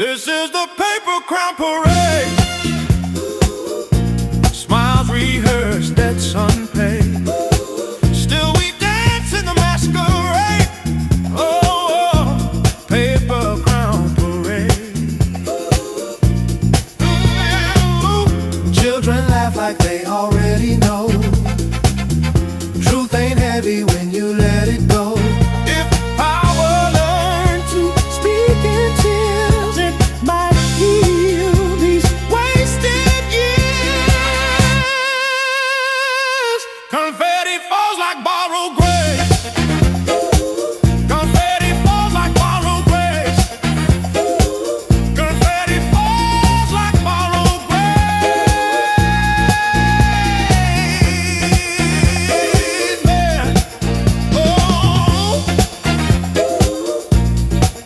This is the paper crown parade. Smiles rehearsed, debts unpaid. Still we dance in the masquerade. Oh, paper crown parade. Ooh, children laugh like they already know. Truth ain't heavy when you let it go. If power learned to speak in tears, it might heal these wasted years. Confetti falls like borrowed grace. Confetti falls like borrowed grace. Confetti falls like borrowed grace. Man. Oh,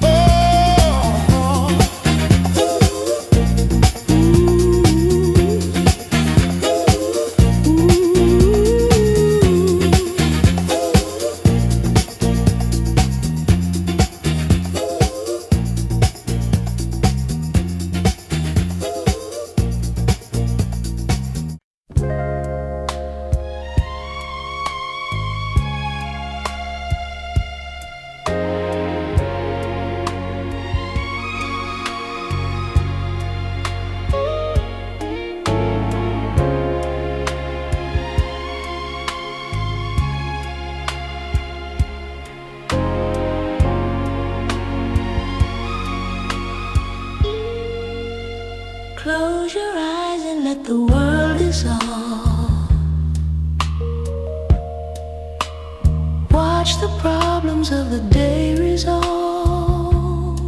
oh, Close your eyes and let the world dissolve. Watch the problems of the day resolve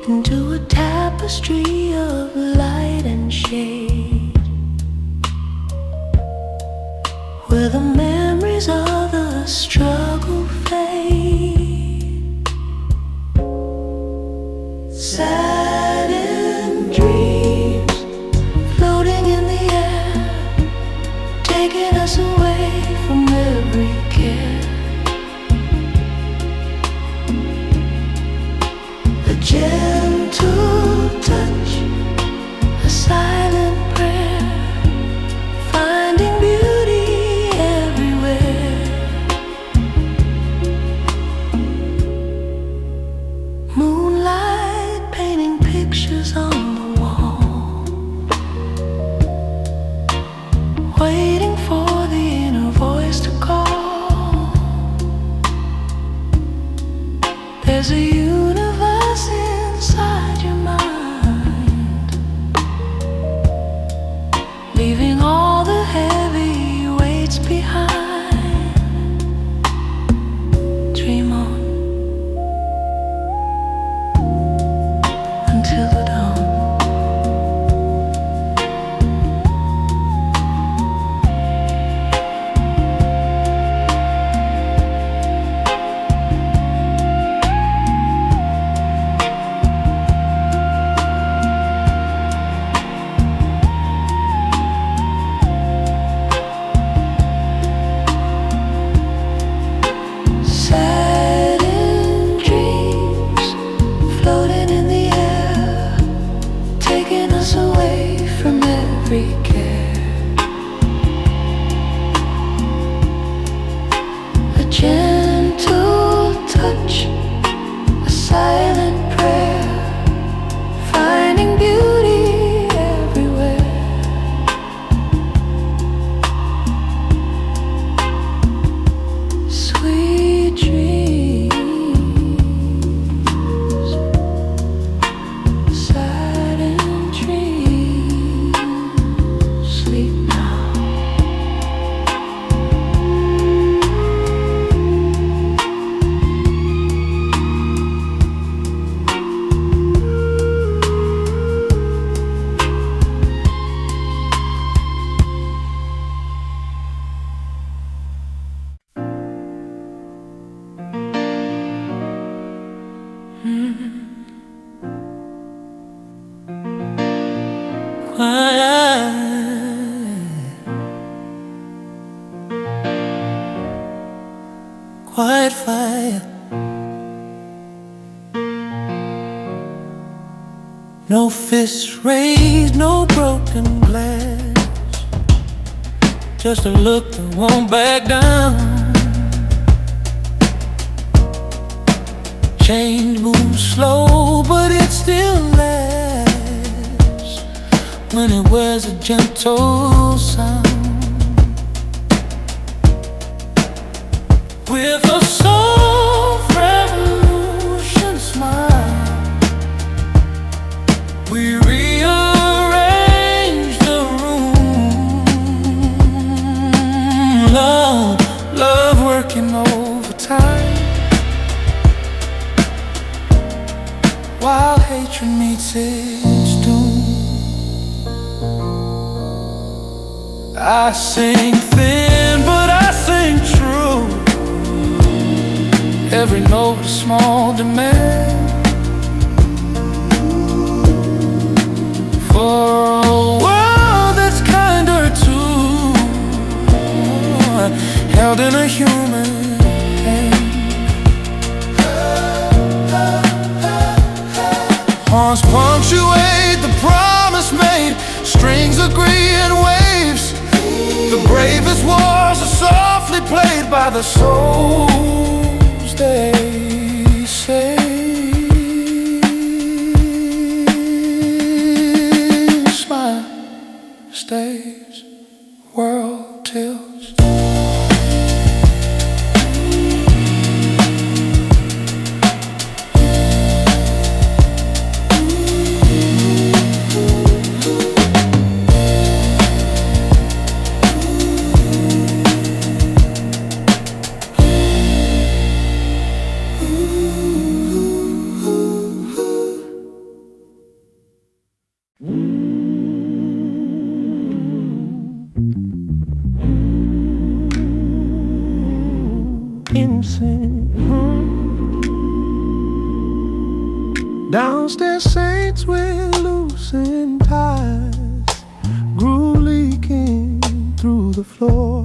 into a tapestry of light and shade, where the memories of the struggle fade. Saddened dreams floating in the air, taking us away from every care. A gentle touch, a silent prayer, finding beauty everywhere. Moonlight painting pictures on the wall, waiting for the inner voice to call. There's a universe inside your mind, leaving all the heavy weights behind. Dream on until the dawn. Saddened dreams floating in the air, taking us away from every care. A gentle touch, a silent prayer, finding beauty everywhere. Sweet dreams, saddened dreams, sleep now. Quiet fire No fists raised, no broken glass, just a look that won't back down. Change moves slow, but it still lasts when it wears a gentle sound. With a soft revolution smile, we rearrange the room. Love, love working overtime, while hatred meets its doom. I sing thin, but I sing true. Every note a small demand for a world that's kinder too, held in a human hand. Horns punctuate the promise made, strings agree in waves. The bravest wars are softly played by the souls they save. Smile stays, world tilts. Innocent, downstairs saints with loosened ties, groove leaking through the floor,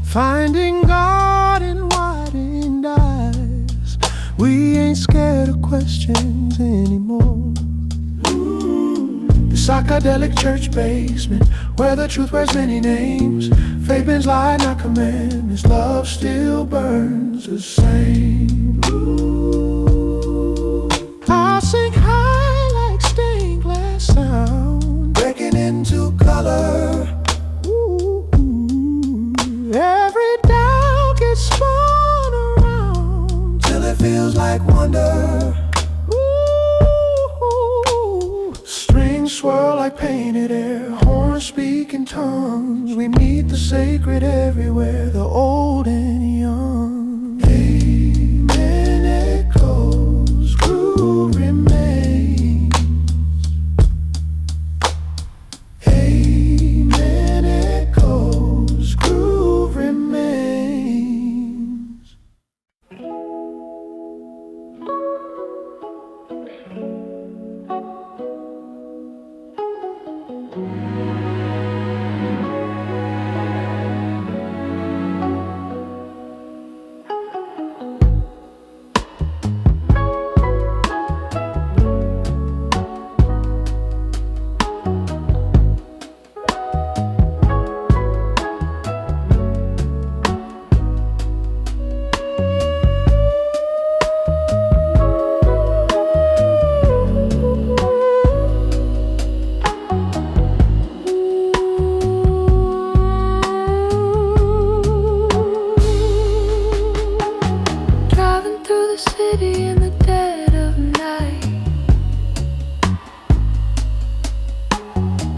finding God in widened eyes. We ain't scared of questions anymore. The psychedelic church basement, where the truth wears many names. Faith bends lie, not commandments. Love still burns the same. I'll sing high like stained glass sound, breaking into color. Every doubt gets spun around till it feels like wonder. Strings swirl like painted air, horns speak in tongues. We meet the sacred everywhere, the old and young. Amen echoes, groove remains. Amen echoes, groove remains.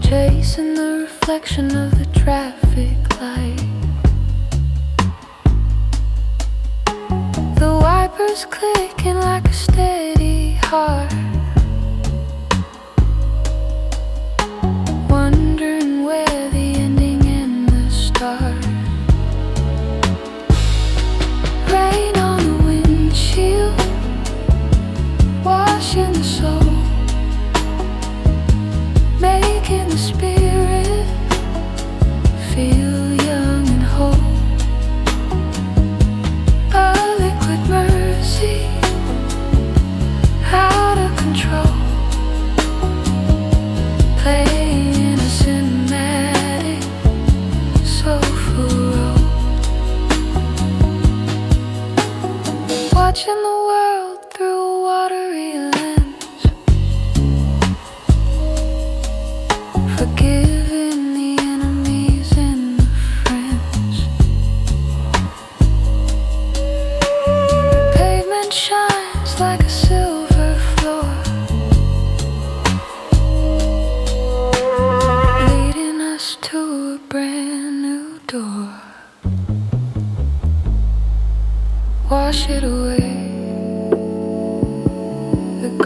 Chasing the reflection of the traffic light. The wipers clicking like a steady heart, wondering where the ending and the start. Rain on the windshield, washing the soul, making the spirit feel young and whole. A liquid mercy, out of control.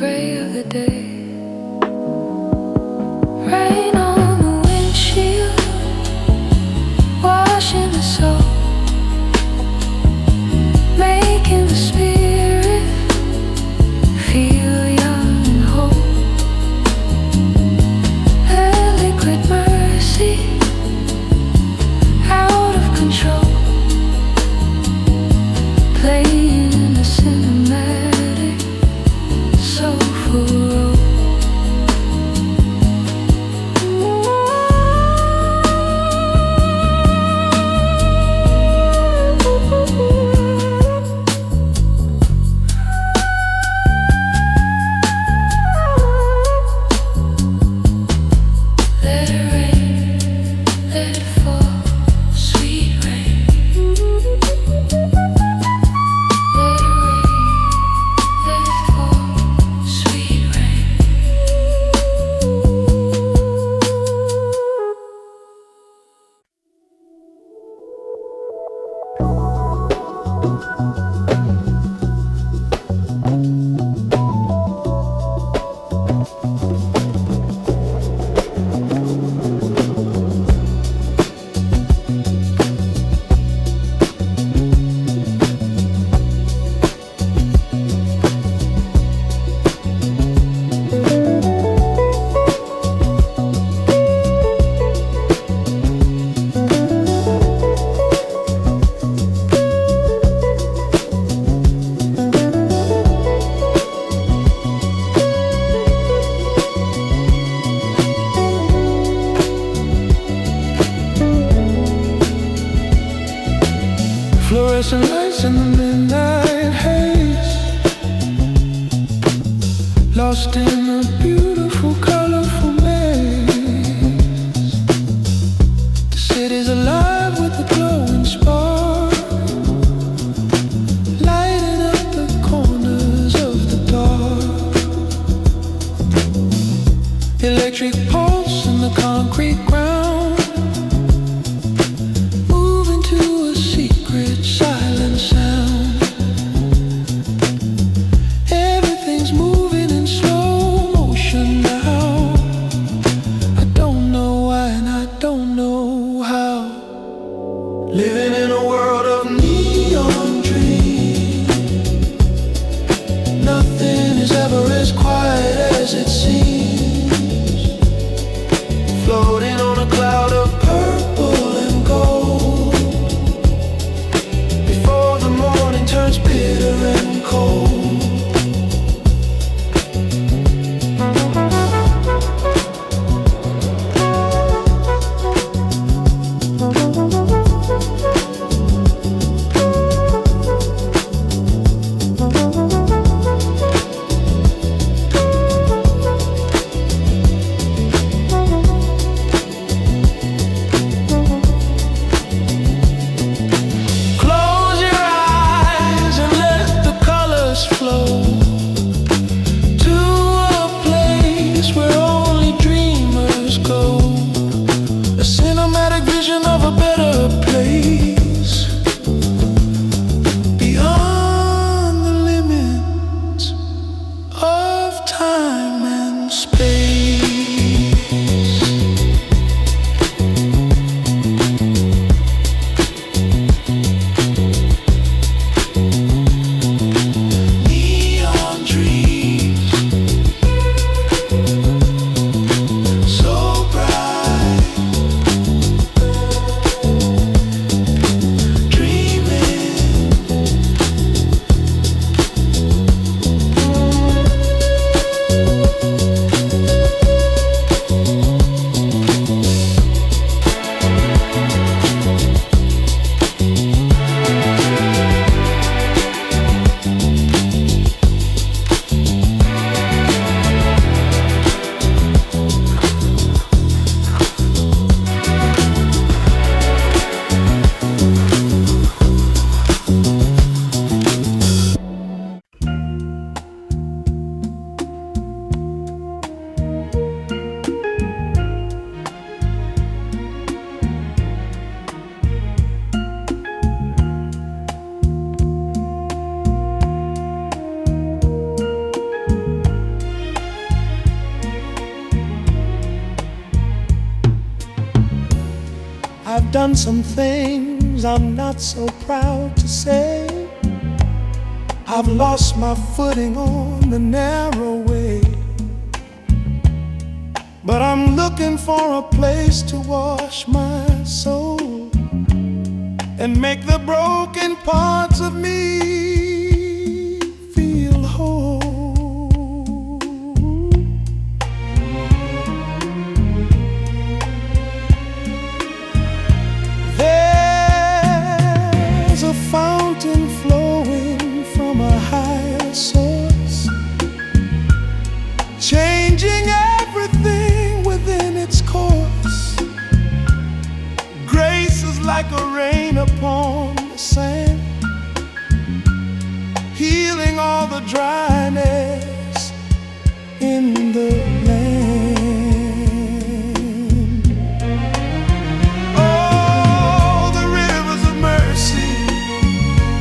gray of the day. Rain on the windshield, washing the soul, making the spirit feel young and whole. A liquid mercy, out of control, playing in a cinematic soulful role. Let it rain, let it fall, sweet rain. Let it rain, let it fall, sweet rain. Fluorescent lights in the midnight haze, lost in a beautiful, colorful maze. The city's alive with a glowing spark, lighting up the corners of the dark. Electric pulse in the concrete ground, moving to a secret silent sound. Everything's moving in slow motion now. I don't know why and I don't know how. Living in a world of neon dreams, nothing is ever as quiet as it seems. Floating on a cloud of purple and gold, before the morning turns bitter and cold. Close your eyes and let the colors flow to a place where only dreamers go. A cinematic vision of a better place, beyond the limits of time and space. Neon dreams, so bright, dreaming. done some things I'm not so proud to say. I've lost my footing on the narrow way, but I'm looking for a place to wash my soul and make the broken parts of me feel whole. There's a fountain flowing from a higher source, changing everything within its course. Grace is like a rain upon the sand, healing all the dryness in the land. Oh, the rivers of mercy,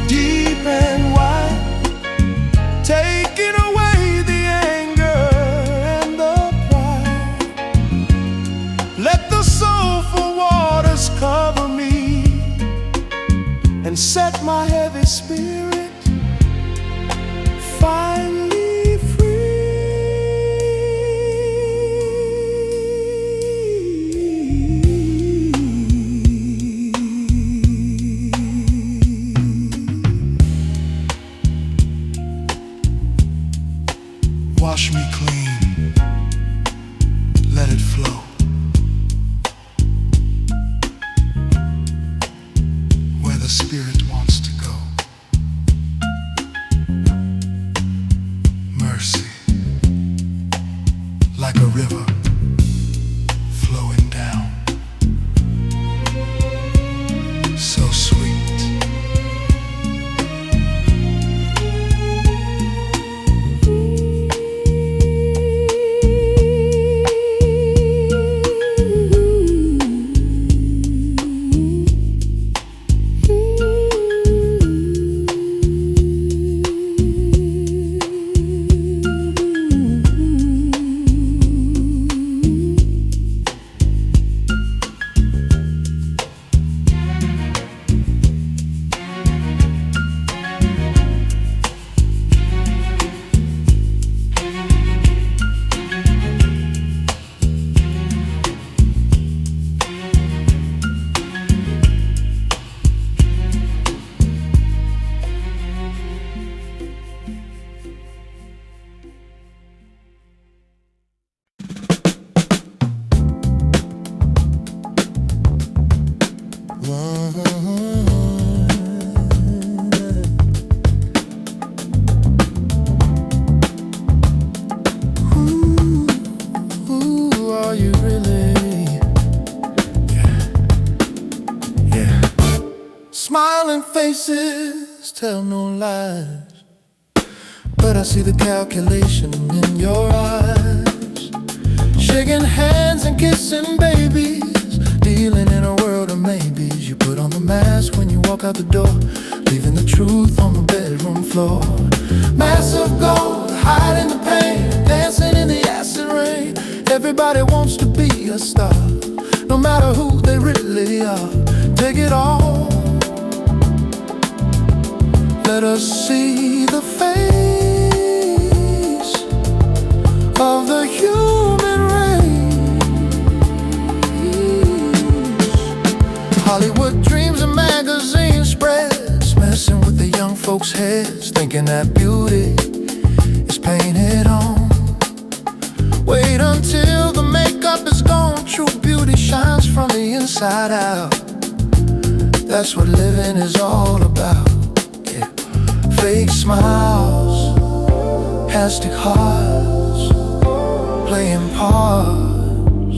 deep and wide, taking away the anger and the pride. Let the soulful waters cover me and set my heavy spirit finally free. Wash me clean, let it flow. Where the Spirit wants to go. Mercy, like a river flowing down. So sweet. Are you really? Yeah. Smiling faces tell no lies, but I see the calculation in your eyes. Shaking hands and kissing babies, dealing in a world of maybes. You put on the mask when you walk out the door, leaving the truth on the bedroom floor. Massive gold, hiding the pain, dancing in the acid rain. Everybody wants to be a star, no matter who they really are. Take it all. Let us see the face of the human race. Hollywood dreams and magazine spreads, messing with the young folks' heads, thinking that beauty is painted on. Wait until the makeup is gone. True beauty shines from the inside out. That's what living is all about. Yeah. Fake smiles, plastic hearts, playing parts.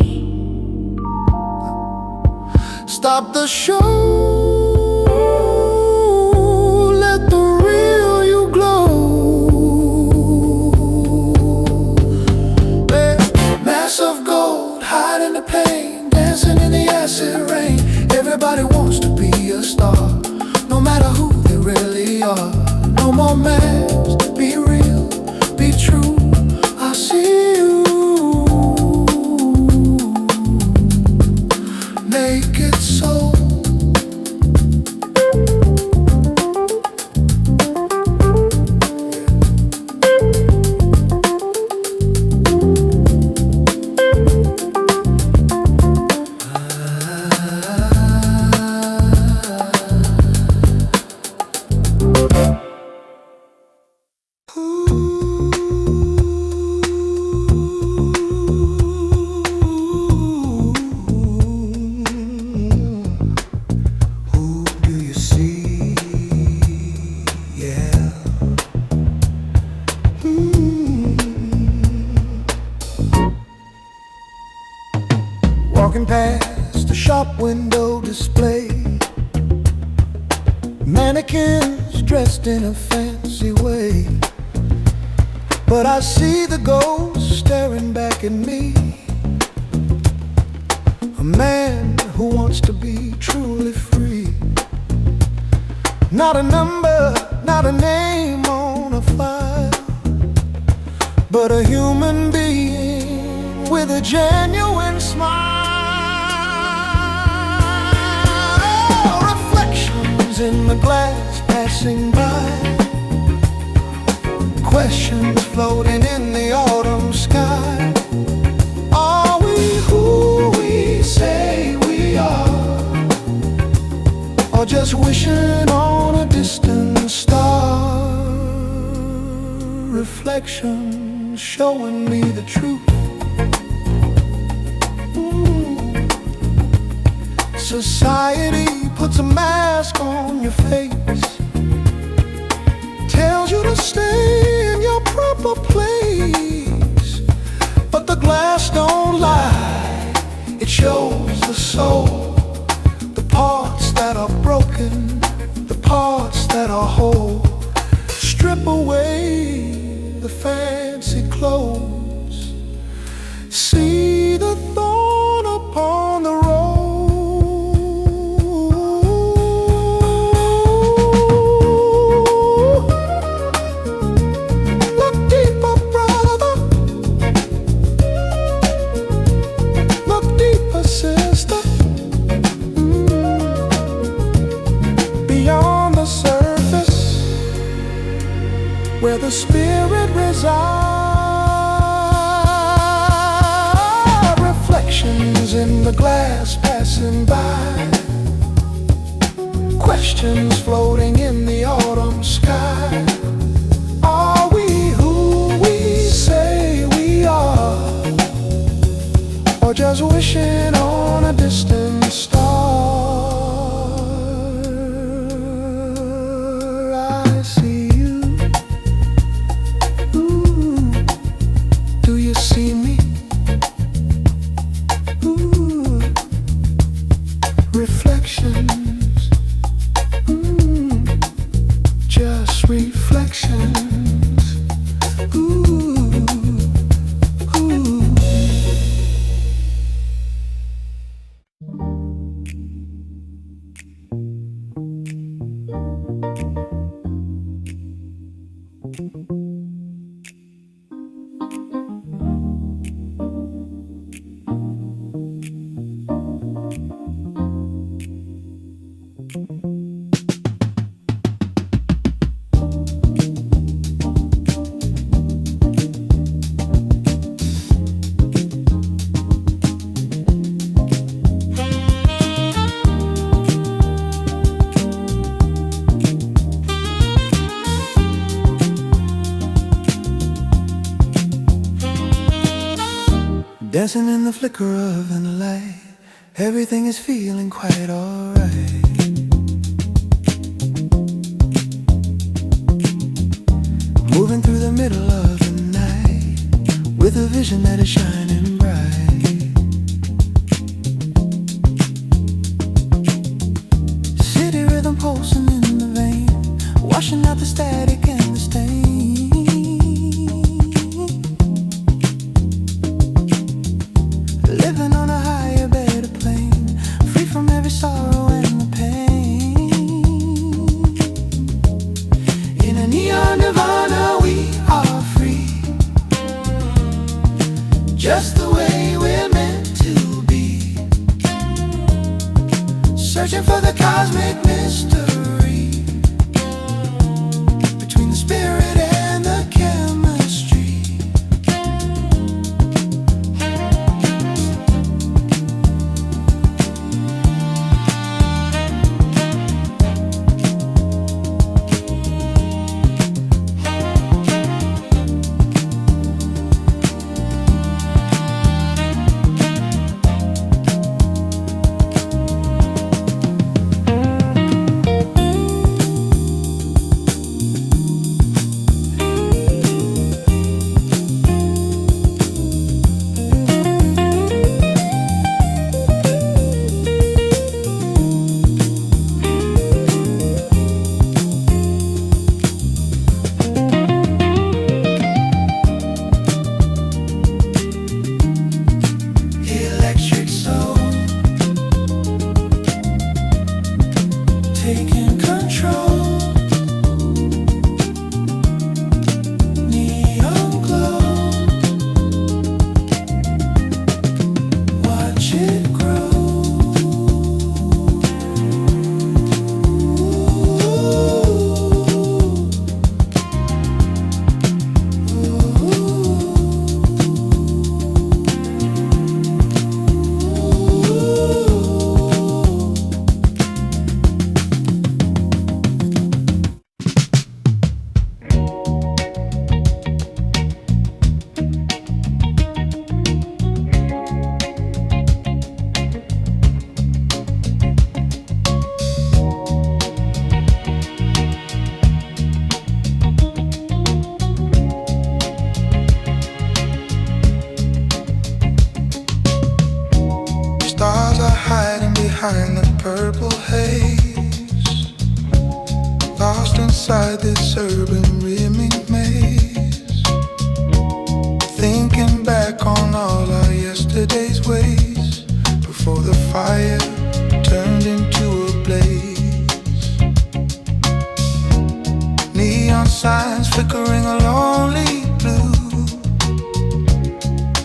Stop the show. Let the real you glow. Of gold, hiding the pain, dancing in the acid rain. Everybody wants to be a star, no matter who they really are. No more masks, be real, be true. I see you. Naked soul, Walking past the shop window display, mannequins dressed in a fancy way. But I see the ghost staring back at me, a man who wants to be truly free. Not a number, not a name on a file, but a human being with a genuine smile. Reflections in the glass passing by, questions floating in the autumn sky. Are we who we say we are, or just wishing on a distant star? Reflections showing me the truth. Society puts a mask on your face, tells you to stay in your proper place. But the glass don't lie, it shows the soul, the parts that are broken, the parts that are whole. Strip away the fancy clothes, see the thorn upon the road. Look deeper, brother, look deeper, sister. Beyond the surface, where the spirit resides. Reflections in the glass passing by, questions floating in the autumn sky. Are we who we say we are, or just wishing on a distant star? I see you. Do you see me? Ooh, reflections, just reflections. Ooh, ooh. Dancing in the flicker of the light, everything is feeling quite alright. Moving through the middle of the night, with a vision that is shining bright. City rhythm pulsing in the vein, washing out the static and the stain. Living on a higher, better plane, free from every sorrow and the pain. In a neon nirvana we are free, just the way we're meant to be. Searching for the cosmic mystery, between the spirit and the chemistry. behind the purple haze, lost inside this urban rimming maze, thinking back on all our yesterday's ways before the fire turned into a blaze. Neon signs flickering a lonely blue,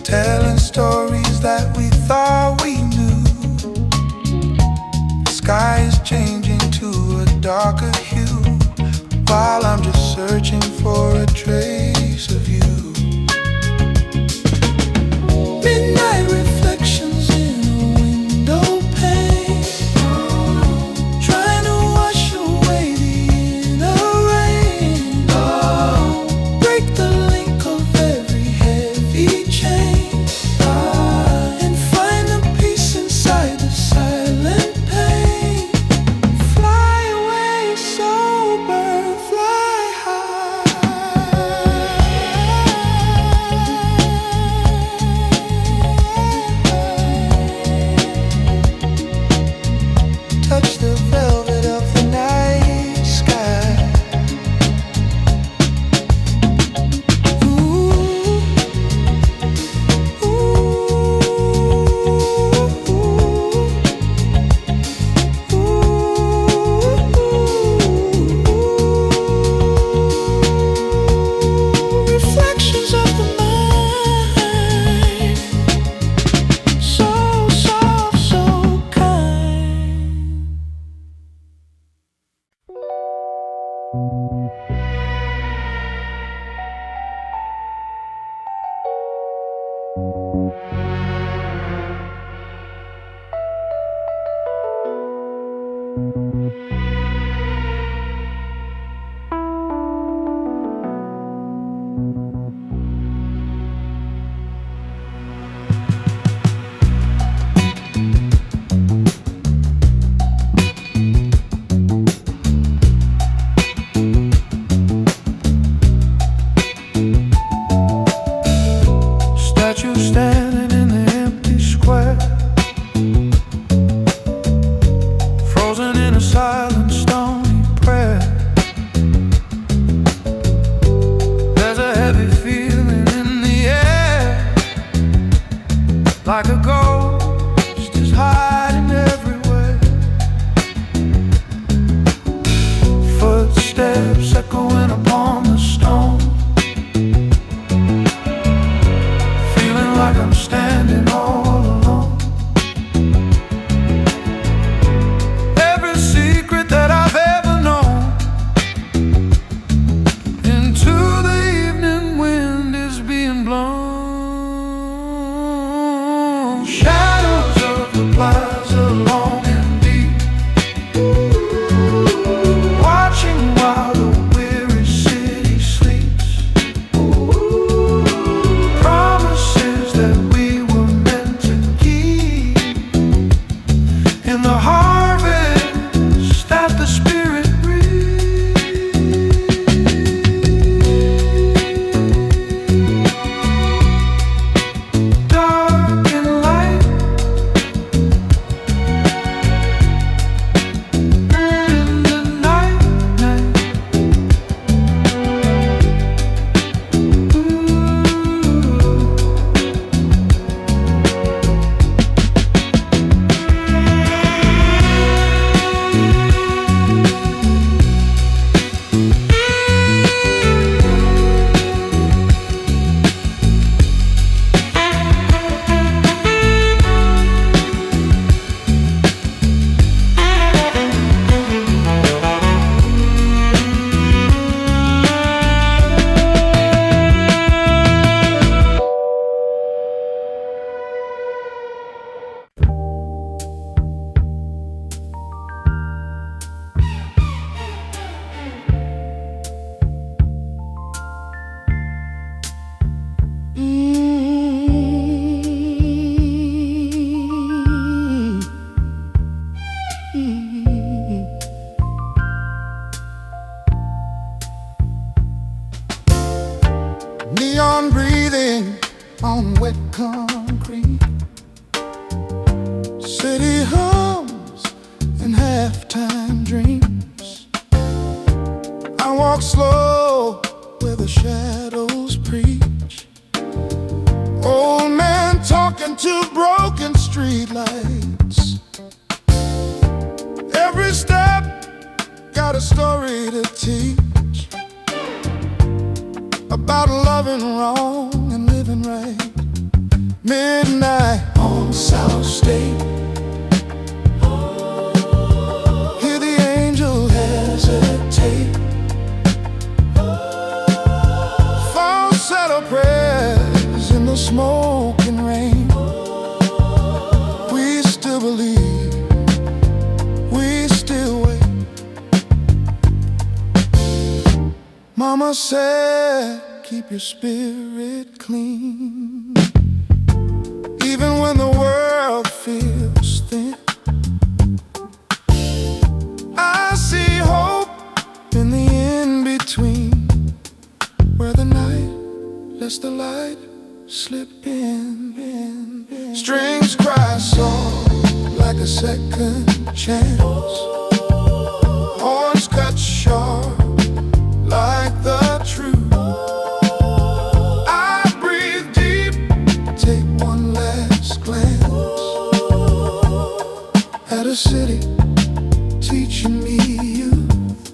telling stories that we thought we knew. The sky is changing to a darker hue, while I'm just searching for a trace of you. Midnight reflections in a window pane, trying to wash away the inner rain. Break the link of every heavy chain, and find the peace inside the silent pain. Fly away sober, fly high. Touch the velvet of the night sky. Ooh, reflections of the mind, so soft, so kind. Statue standing in the empty square, frozen in a silent stony prayer. There's a heavy feeling in the air, like a ghost is hiding everywhere. Footsteps echoing upon the stone, feeling like I'm standing all alone. Every secret that I've ever known, into the evening wind is being blown. Shadows of the plaza long and deep, watching while the weary city sleeps. Promises that we were meant to keep, in the harvest that the spirit breathes. Dark and light, in the night, night. Ooh. Neon breathing on wet concrete. City hums walk slow where the shadows preach. Old man talking to broken streetlights. Every step got a story to teach about loving wrong and living right. Midnight on South State. Hear the angel hesitate. Falsetto prayers in the smoke and rain. We still believe, we still wait. Mama said, keep your spirit clean, even when the world feels thin. I see hope in the in-between, where the night lets the light slip in. Strings cry soft like a second chance. Horns cut sharp like the truth. I breathe deep, take one last glance at a city teaching me youth.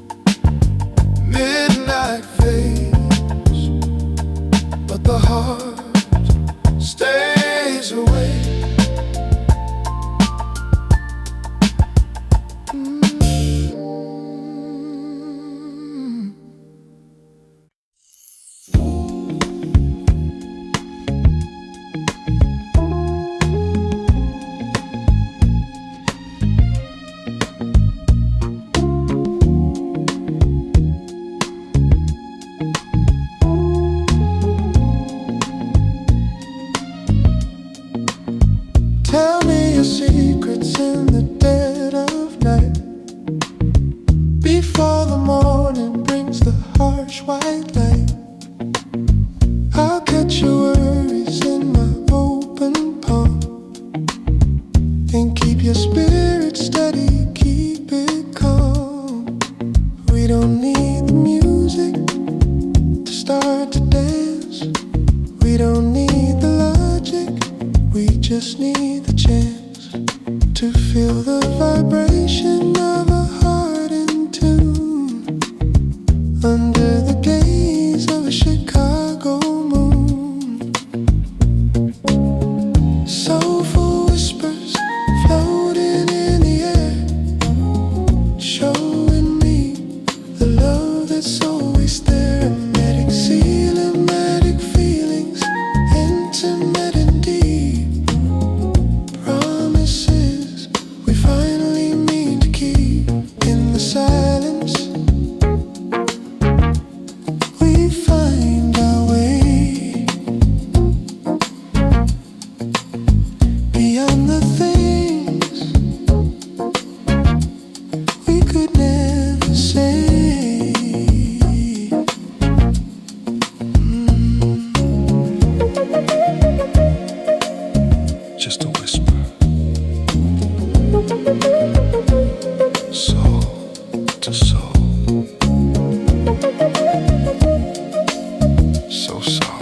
Midnight fades, but the heart stays awake. Tell me your secrets in the dead of night, before the morning brings the harsh white light. I'll catch your worries in my open palm and keep your spirit steady, keep it calm. We don't need the music to start to dance. We don't need the logic, we just need the chance to feel the vibration of a heart in tune, under the gaze of a Chicago moon. Soulful whispers floating in the air, showing me the love that's always there. Emetic, cinematic feelings, intimate and deep. Promises we finally mean to keep. In the silence we find our way, beyond the things we could never say. Just a whisper, soul to soul, so soft.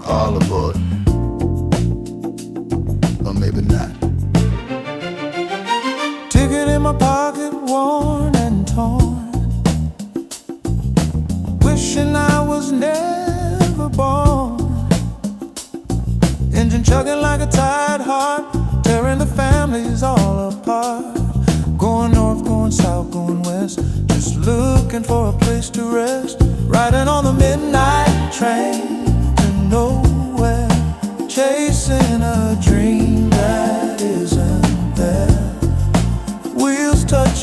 All aboard, or maybe not. Ticket in my pocket, worn and torn, wishing I was never born. Engine chugging like a tired heart, tearing the families all apart. Going north, going south, going west, just looking for a place to rest. Riding on the midnight train to nowhere, chasing a dream that isn't there. Wheels touch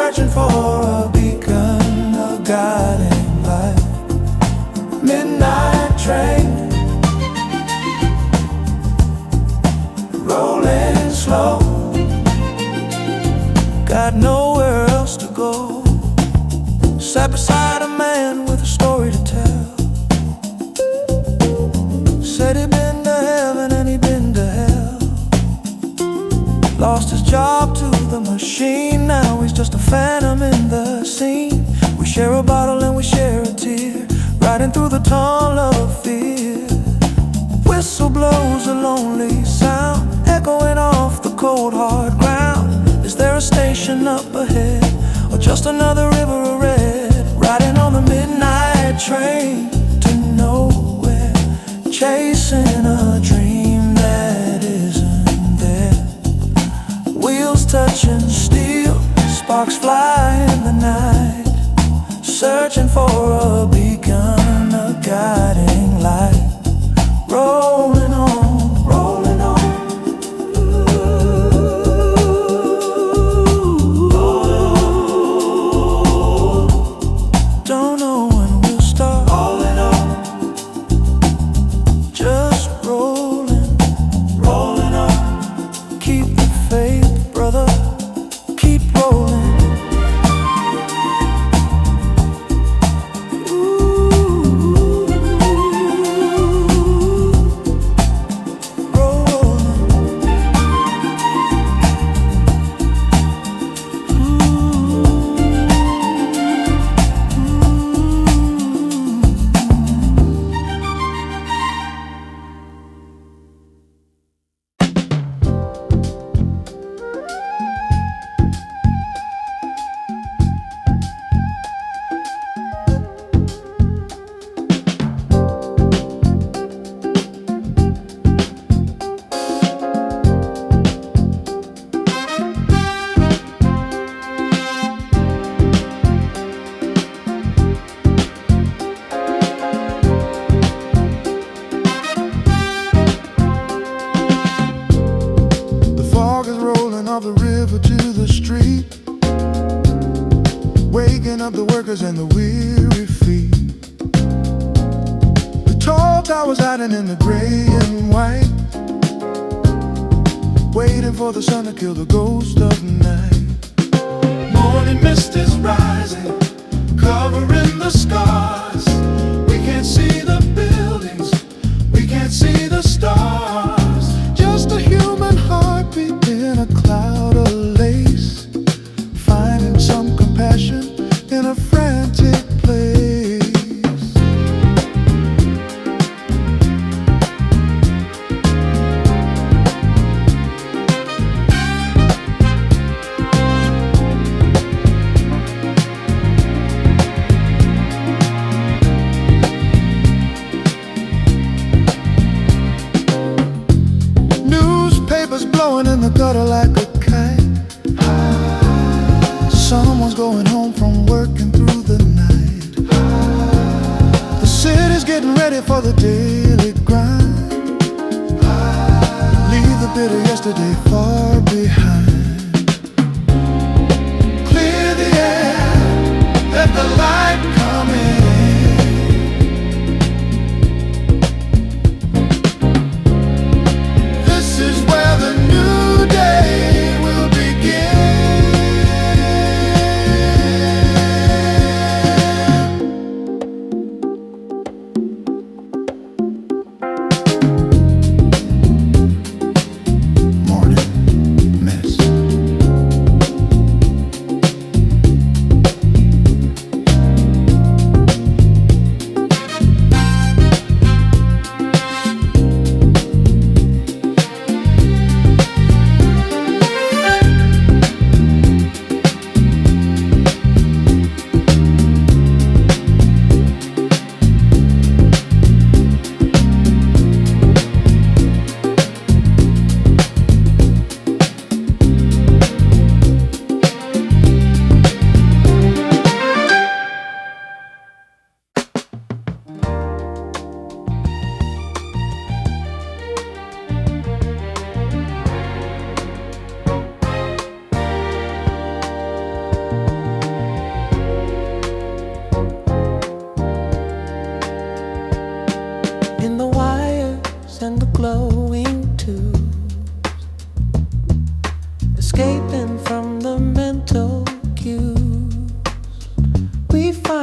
searching for a beacon, a guiding light. Midnight train, rolling slow, got nowhere else to go. Sat beside a man with a story to tell. Said he'd been to heaven and he'd been to hell. Lost his job to the machine, now he's just a phantom in the scene. We share a bottle and we share a tear, riding through the tunnel of fear. Whistle blows a lonely sound, echoing off the cold hard ground. Is there a station up ahead, or just another river of red? Riding on the midnight train to nowhere, chasing a dream that isn't there. Wheels touching steel, sparks fly in the night, searching for a beacon, a guiding light. Rolling on, rolling on. Don't know when we'll start. Rolling on, just rolling, rolling on. Keep the faith, brother, keep rolling. The river to the street, waking up the workers and the weary feet. The tall towers hiding in the gray and white, waiting for the sun to kill the ghost of night. Morning mist is rising, covering the scars. We can't see the buildings, we can't see the stars. Just a human heartbeat in a cloud of lace, finding some compassion in a frantic place. Newspapers blowing in the gutter like a kite. Someone's going home from working through the night. The city's getting ready for the daily grind. Leave the bitter yesterday far behind. Clear the air, let the light come in. This is where the new day will begin. Morning mist.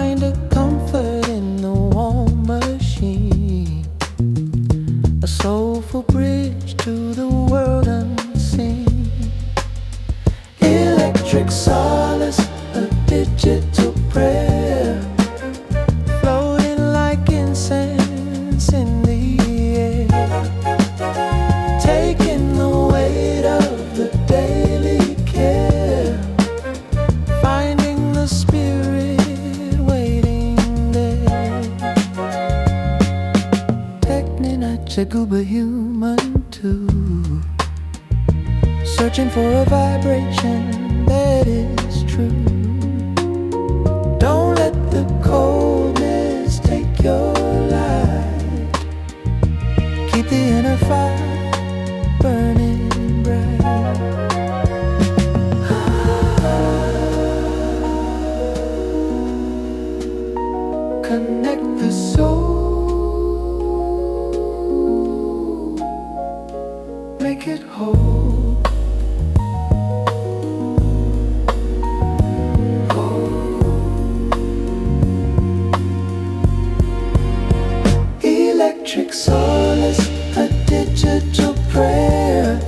find a comfort in the warm machine, a soulful bridge to the world unseen. Electric solace, a digital prayer, floating like incense in the air, taking the weight of the daily care, finding the spirit waiting there. Technical human too, searching for a vibration that is true. Don't let the coldness take your light. Keep the inner fire burning bright. Connect the soul, make it whole. Electric solace, a digital prayer,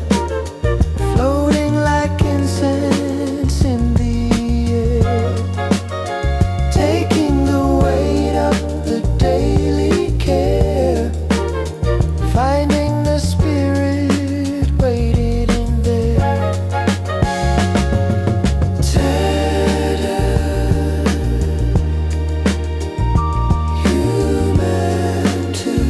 floating like incense in the air, taking the weight of the daily care, finding the spirit waiting in there. Human too.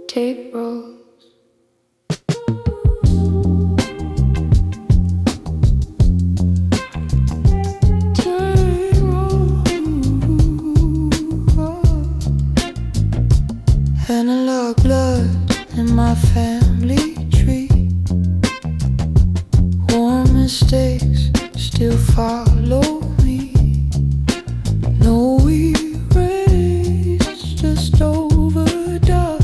Tape rolls. Analog blood in my family tree. Warm mistakes still follow me. No erase, just overdub.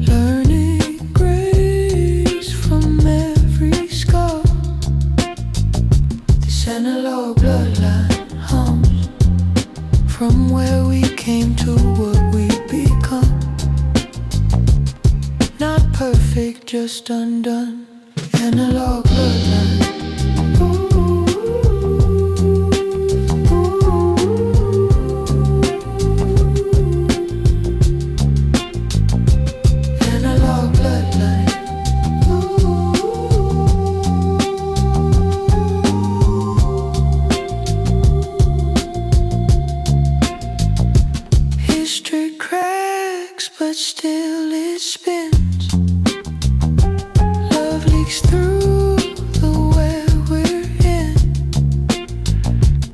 Learning grace from every scar. This analog bloodline hums from where we came to what we become. Not perfect, just undone. Analog bloodline. Analog bloodline. History cracks, but still it spins. Love leaks through the web we're in.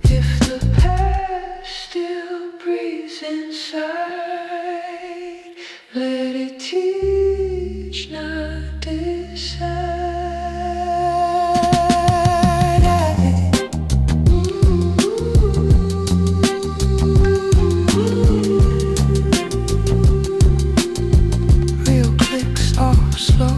If the past still breathes inside, let it teach, not decide. Real clicks are slow.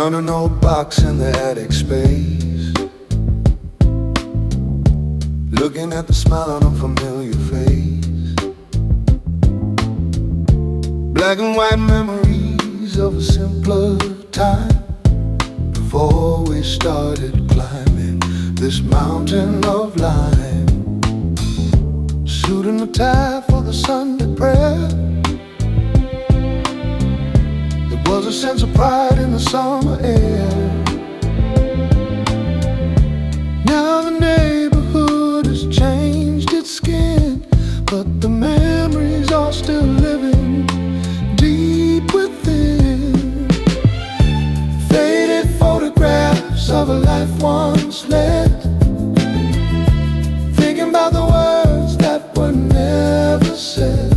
Found an old box in the attic space, looking at the smile on a familiar face. Black and white memories of a simpler time, before we started climbing this mountain of lime. Suit and a tie for the Sunday prayer. There was a sense of pride in the summer air. Now the neighborhood has changed its skin, but the memories are still living deep within. Faded photographs of a life once led, thinking about the words that were never said.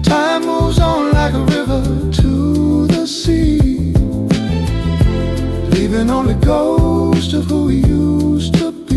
Time moves on like a river to the sea, leaving only ghosts of who we used to be.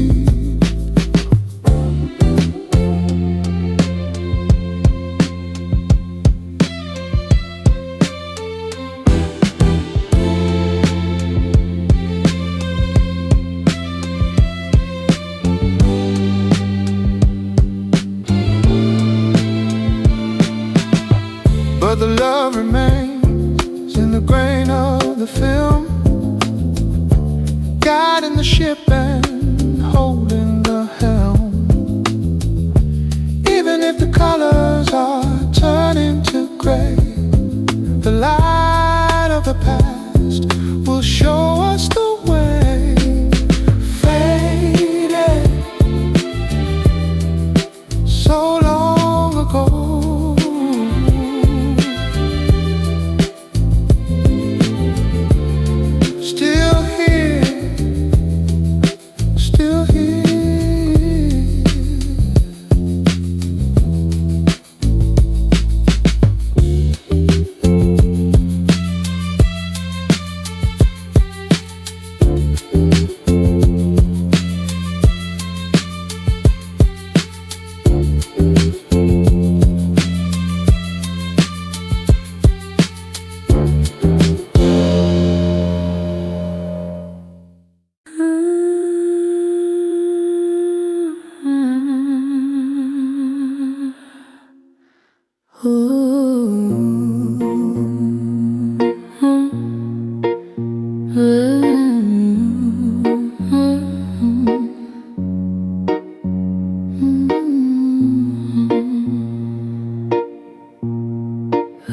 But the love remains in the grain of the film, guiding the ship and holding the helm. Even if the colors are turning to gray, the light of the past will show us the way. Faded so long ago, still here, still here.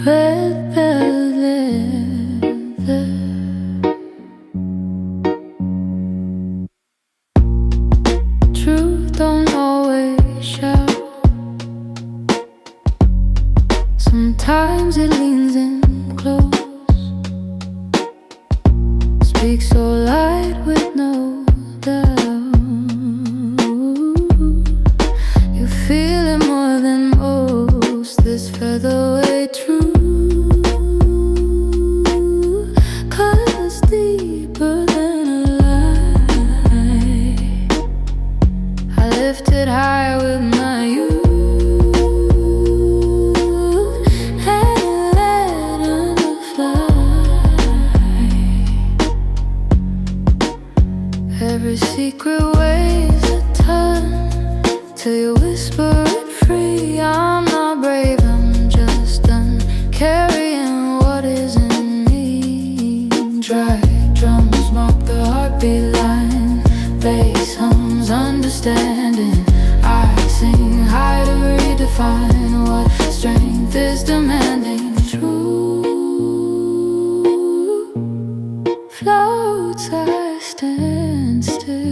Red velvet leather, truth don't always shout. Sometimes it leans in close, speaks so light with no doubt. You feel it more than most, this featherweight truth. Deeper than a lie, I lifted high with my youth and let her fly. Every secret weighs a ton, till you whisper it free. I'm not brave, I'm just done carrying what is in me. Dry drums mark the heartbeat line, bass hums understanding. I sing high to redefine what strength is demanding. True floats, I stand still.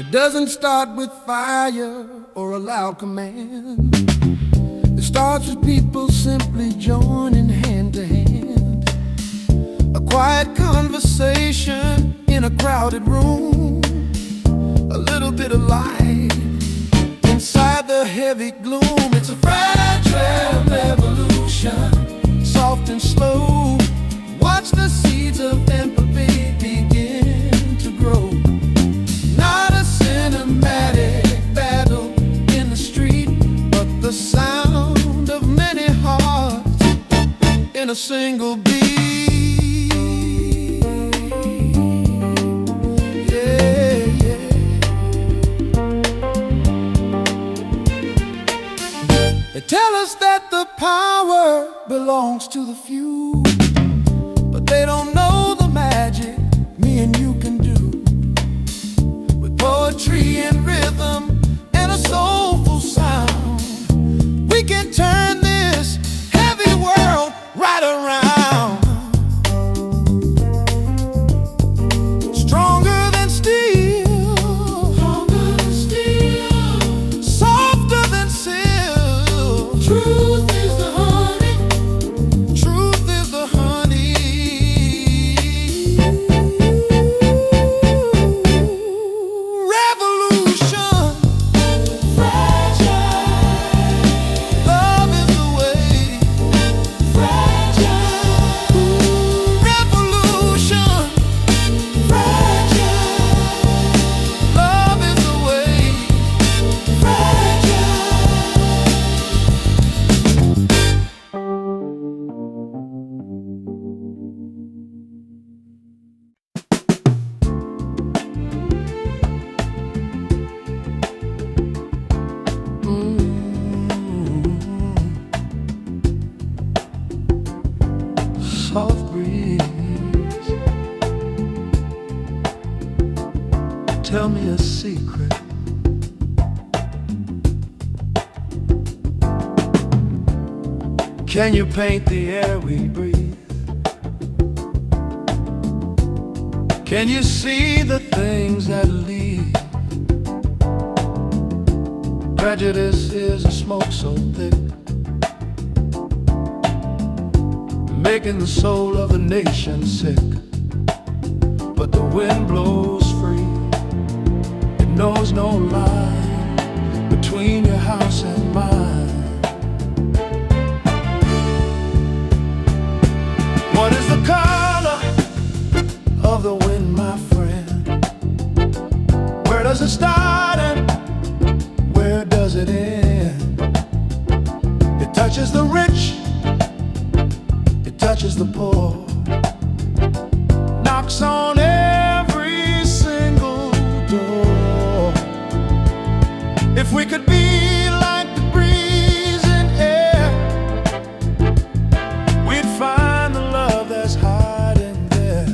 It doesn't start with fire or a loud command. It starts with people simply joining hand to hand. A quiet conversation in a a crowded room, a little bit of light inside the heavy gloom. It's a fragile evolution, soft and slow. Watch the seeds of empathy begin to grow. Not a cinematic battle in the street, but the sound of many hearts in a single beat. They tell us that the power belongs to the few, but they don't know the magic me and you can do. With poetry and rhythm and a soulful sound, we can turn this heavy world right around. Stronger than steel, softer than silk. Truth is the honey, truth is the honey. Revolution, fragile. Love is the way, fragile. Revolution, fragile. Love is the way, fragile. Soft breeze, tell me a secret. Can you paint the air we breathe? Can you see the things that lead? Prejudice is a smoke so thick, making the soul of a nation sick. But the wind blows free, it knows no line between your house and mine. What is the color of the wind, my friend? Where does it start and where does it end? It touches the rich, touches the poor, knocks on every single door. If we could be like the breeze in air, we'd find the love that's hiding there.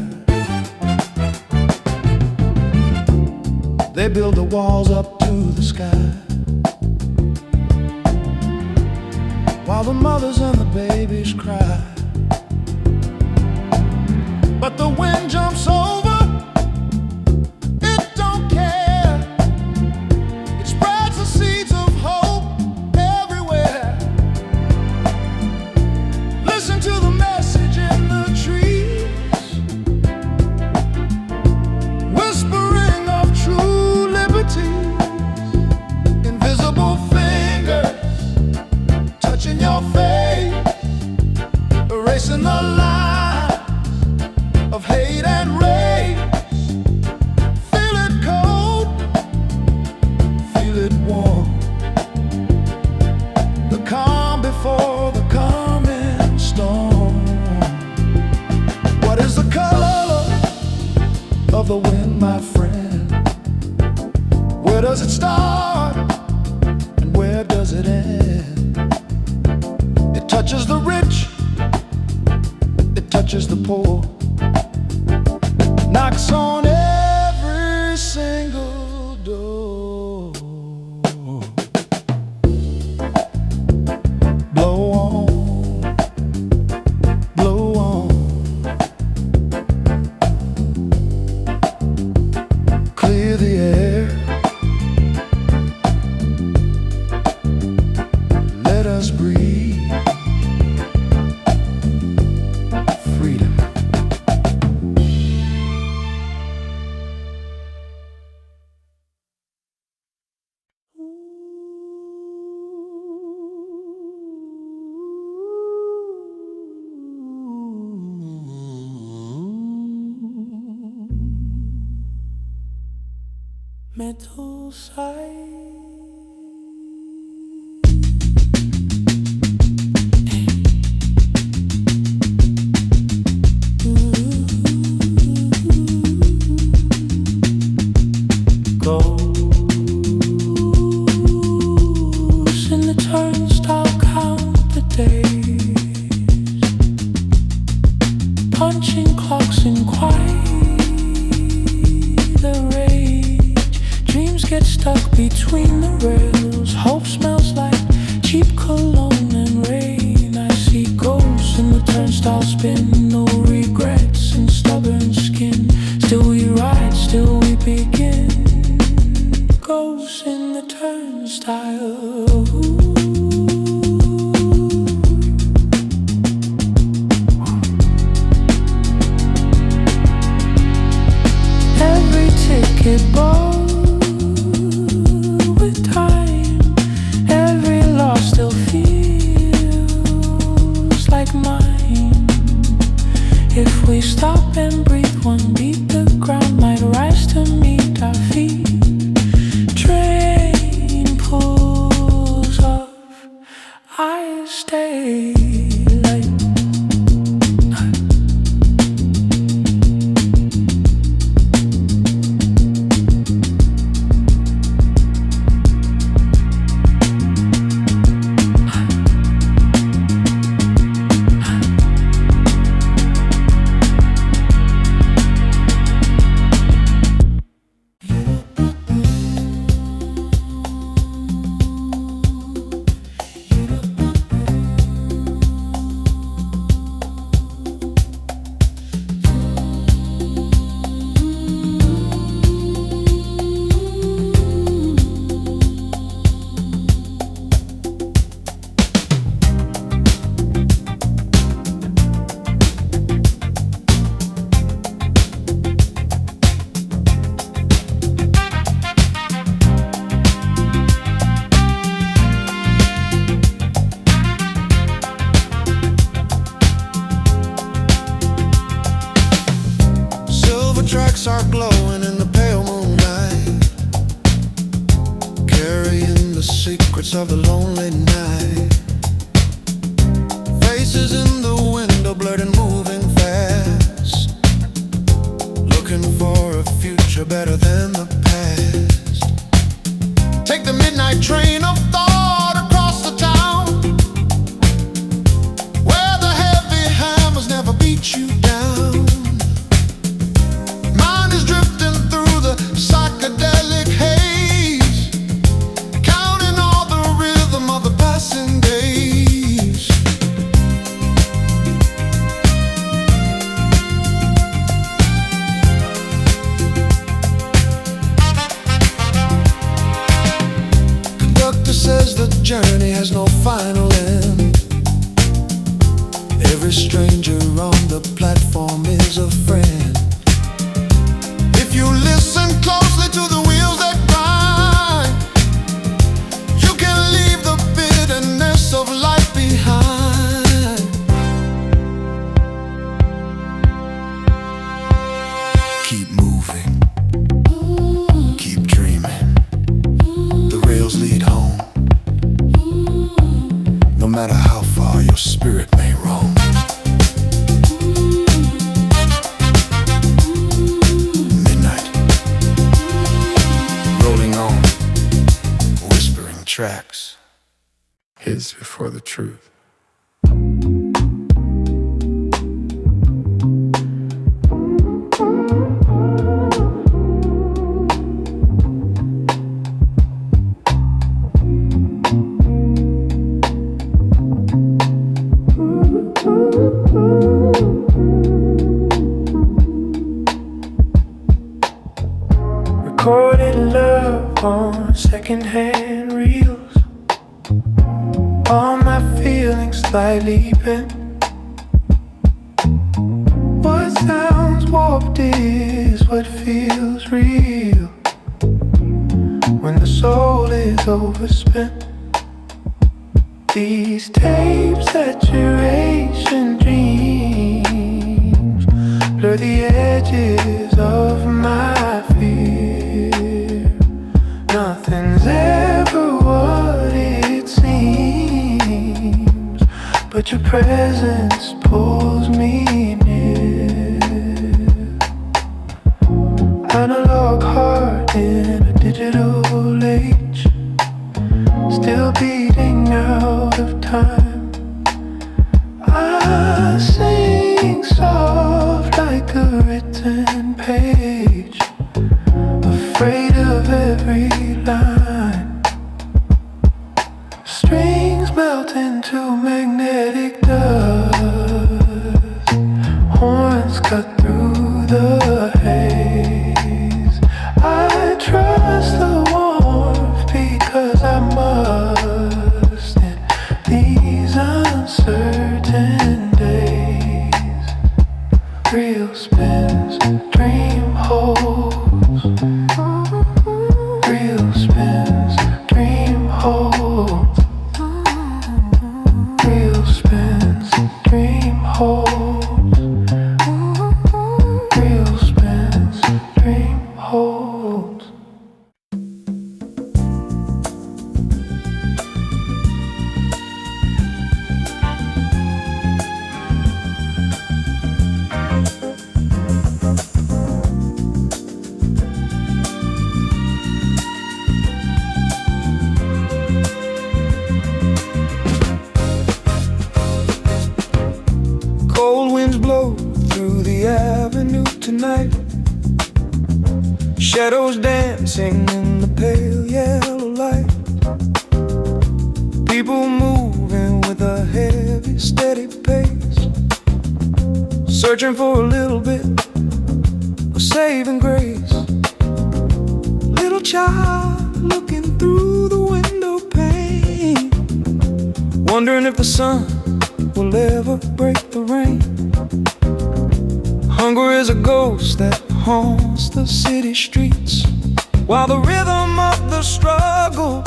They build the walls up to the sky, while the mothers and the babies cry. But the wind jumps over, it don't care. It spreads the seeds of hope everywhere. Listen to the message in the trees, whispering of true liberties. Invisible fingers touching your face, erasing the line of hate and rage. Feel it cold, feel it warm. The calm before the coming storm. What is the color of the wind, my friend? Where does it start and where does it end? It touches the rich, it touches the poor, knocks on every single door. Blow on, blow on. Clear the air, let us breathe. Freedom. metal side. Goes in the turnstile, count the days, punching clocks in quiet the rage. Dreams get stuck between the rails. Hope smells like cheap cologne and rain. I see ghosts in the turnstile spin. No regrets and stubborn skin. Still we ride, still we begin. Ghosts in the turnstile. Every ticket bought with time, every loss still feels like mine. If we stop and breathe one beat, the ground might rise to meet our feet. Train pulls off, I stay late. Tracks are glowing in the pale moonlight, carrying the secrets of the lonely night. Faces in the window, blurred and moving fast, looking for a future better than the past. Take the midnight train of thought across the town, where the heavy hammers never beat you down. Psychedelic haze, counting all the rhythm of the passing days. Conductor says the journey has no final end. Every stranger on the platform is a friend. If you listen closely to the wheels that grind, you can leave the bitterness of life behind. Keep moving, keep dreaming. The rails lead home, no matter how far your spirit may roam. Tracks, his before the truth. Recorded love on secondhand reels. All my feelings slightly bent. What sounds warped is what feels real when the soul is overspent. These tape saturation dreams blur the edges of my fear. is ever what it seems, but your presence pulls me near. Analog heart in a digital age, still beating out of time. I sing soft like a written page, afraid of every line. Strings melt into magnetic dust, horns cut through the haze. I trust the warmth because I must in these uncertain days. Real spins, dream holds. Real spins, dream holds. Real spins, dream holds. Real spins, dream holds. Cold winds blow through the avenue tonight, shadows dancing in the pale yellow light. People moving with a heavy, steady pace, searching for a little bit of saving grace. Little child looking through the window pane, wondering if the sun will ever break the rain. Hunger is a ghost that haunts the city streets, while the rhythm of the struggle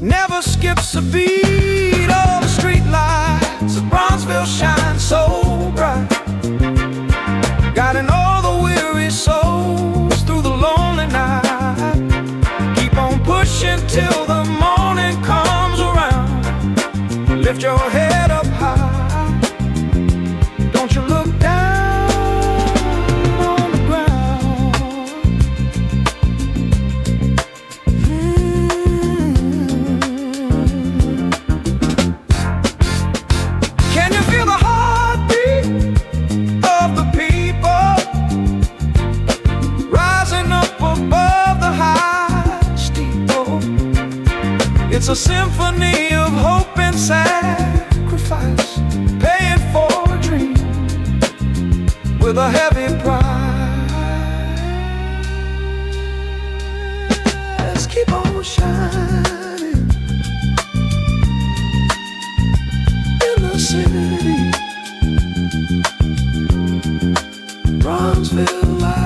never skips a beat. All the street lights of Bronzeville shine so bright, guiding all the weary souls through the lonely night. Keep on pushing till the morning comes around. Lift your head up high, don't you look down on the ground. Can you feel the heartbeat of the people rising up above the high steeple? It's a symphony of hope and sacrifice, paying for a dream with a heavy price. Keep on shining in the city, Bronzeville lies.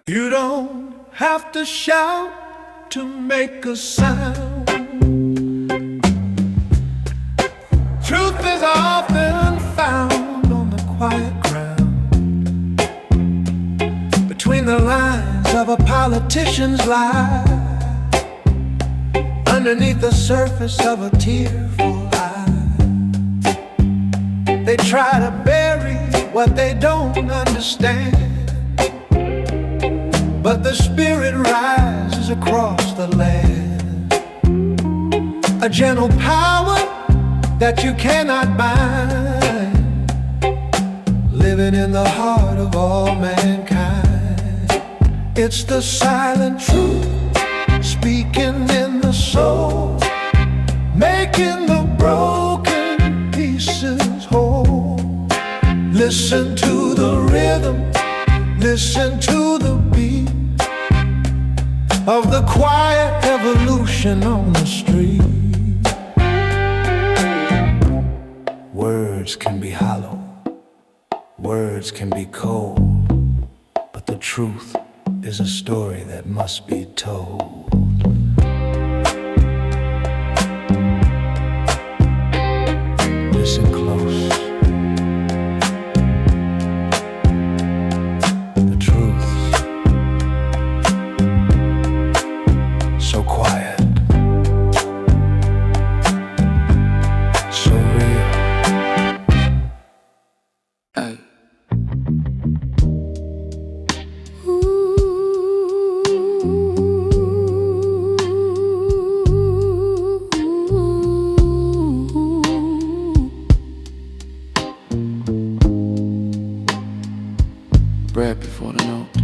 You don't have to shout to make a sound. Truth is often found on the quiet ground, between the lines of a politician's lie, underneath the surface of a tearful eye. They try to bury what they don't understand, but the spirit rises across the land, a gentle power that you cannot bind, living in the heart of all mankind. It's the silent truth, speaking in the soul, making the broken pieces whole. Listen to the rhythm, listen to the beat. of the quiet evolution on the street. Words can be hollow, words can be cold, but the truth is a story that must be told. Listen close. The truth, so quiet, so real. Hey. Bread before the note.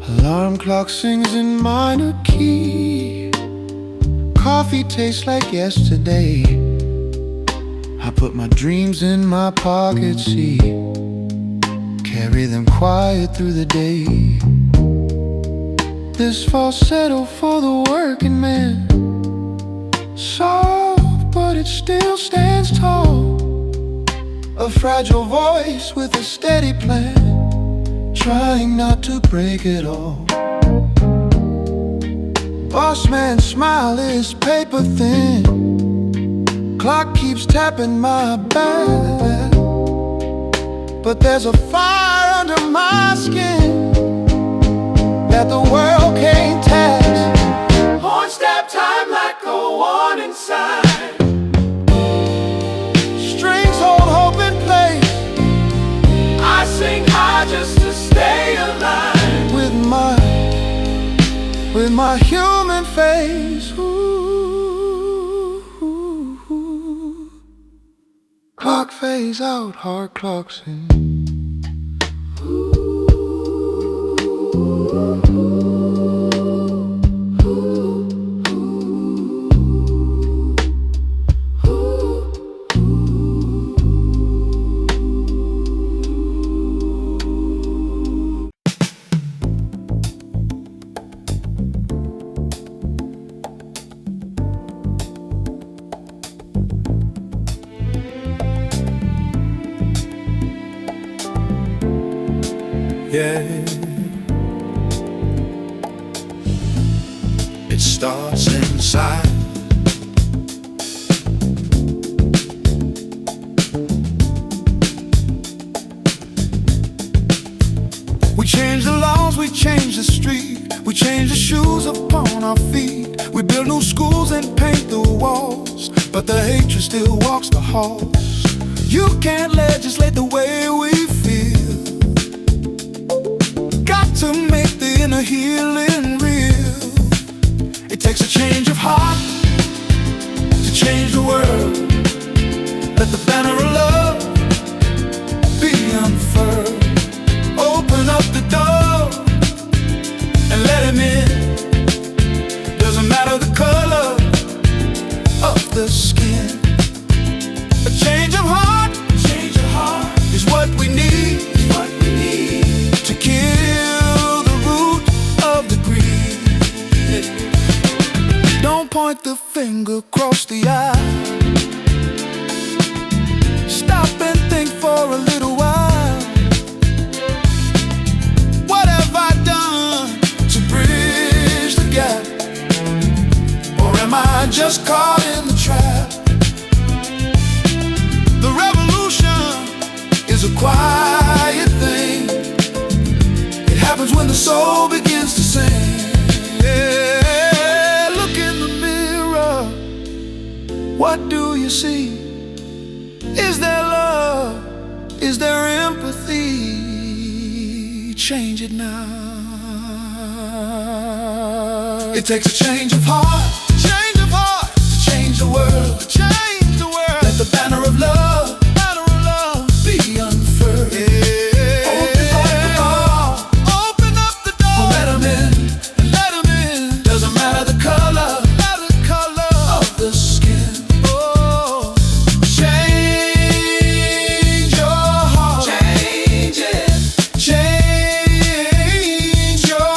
Alarm clock sings in minor key. Coffee tastes like yesterday. I put my dreams in my pocket, see, carry them quiet through the day. This falsetto for the working man, soft but it still stands tall. A fragile voice with a steady plan, trying not to break it all. Boss man's smile is paper thin. Clock keeps tapping my back, but there's a fire under my skin that the world can't tax. Horn step time like a warning sign. Strings hold hope in place. I sing high just to stay alive with my human face. Clock fades out, heart clocks in. Yeah, it starts inside. We change the laws, we change the street, we change the shoes upon our feet. We build new schools and paint the walls, but the hatred still walks the halls. You can't legislate the way we feel. Got to make the inner healing real. It takes a change of heart to change the world. Let the banner of love be unfurled. Open up the door and let him in. Doesn't matter the color of the skin. A change of heart is what we need to kill the root of the greed. Don't point the finger, cross the eye. Stop and think for a little while. What have I done to bridge the gap? Or am I just caught in the trap? The revolution is a quiet thing. It happens when the soul begins to sing. Yeah, look in the mirror. What do you see? Is there love? Is there empathy? Change it now. It takes a change of heart, to change the world, Let the banner of love be unfurled. Yeah. Open up the door. Let 'em in. Doesn't matter the color of the skin. Oh, change your heart. Change your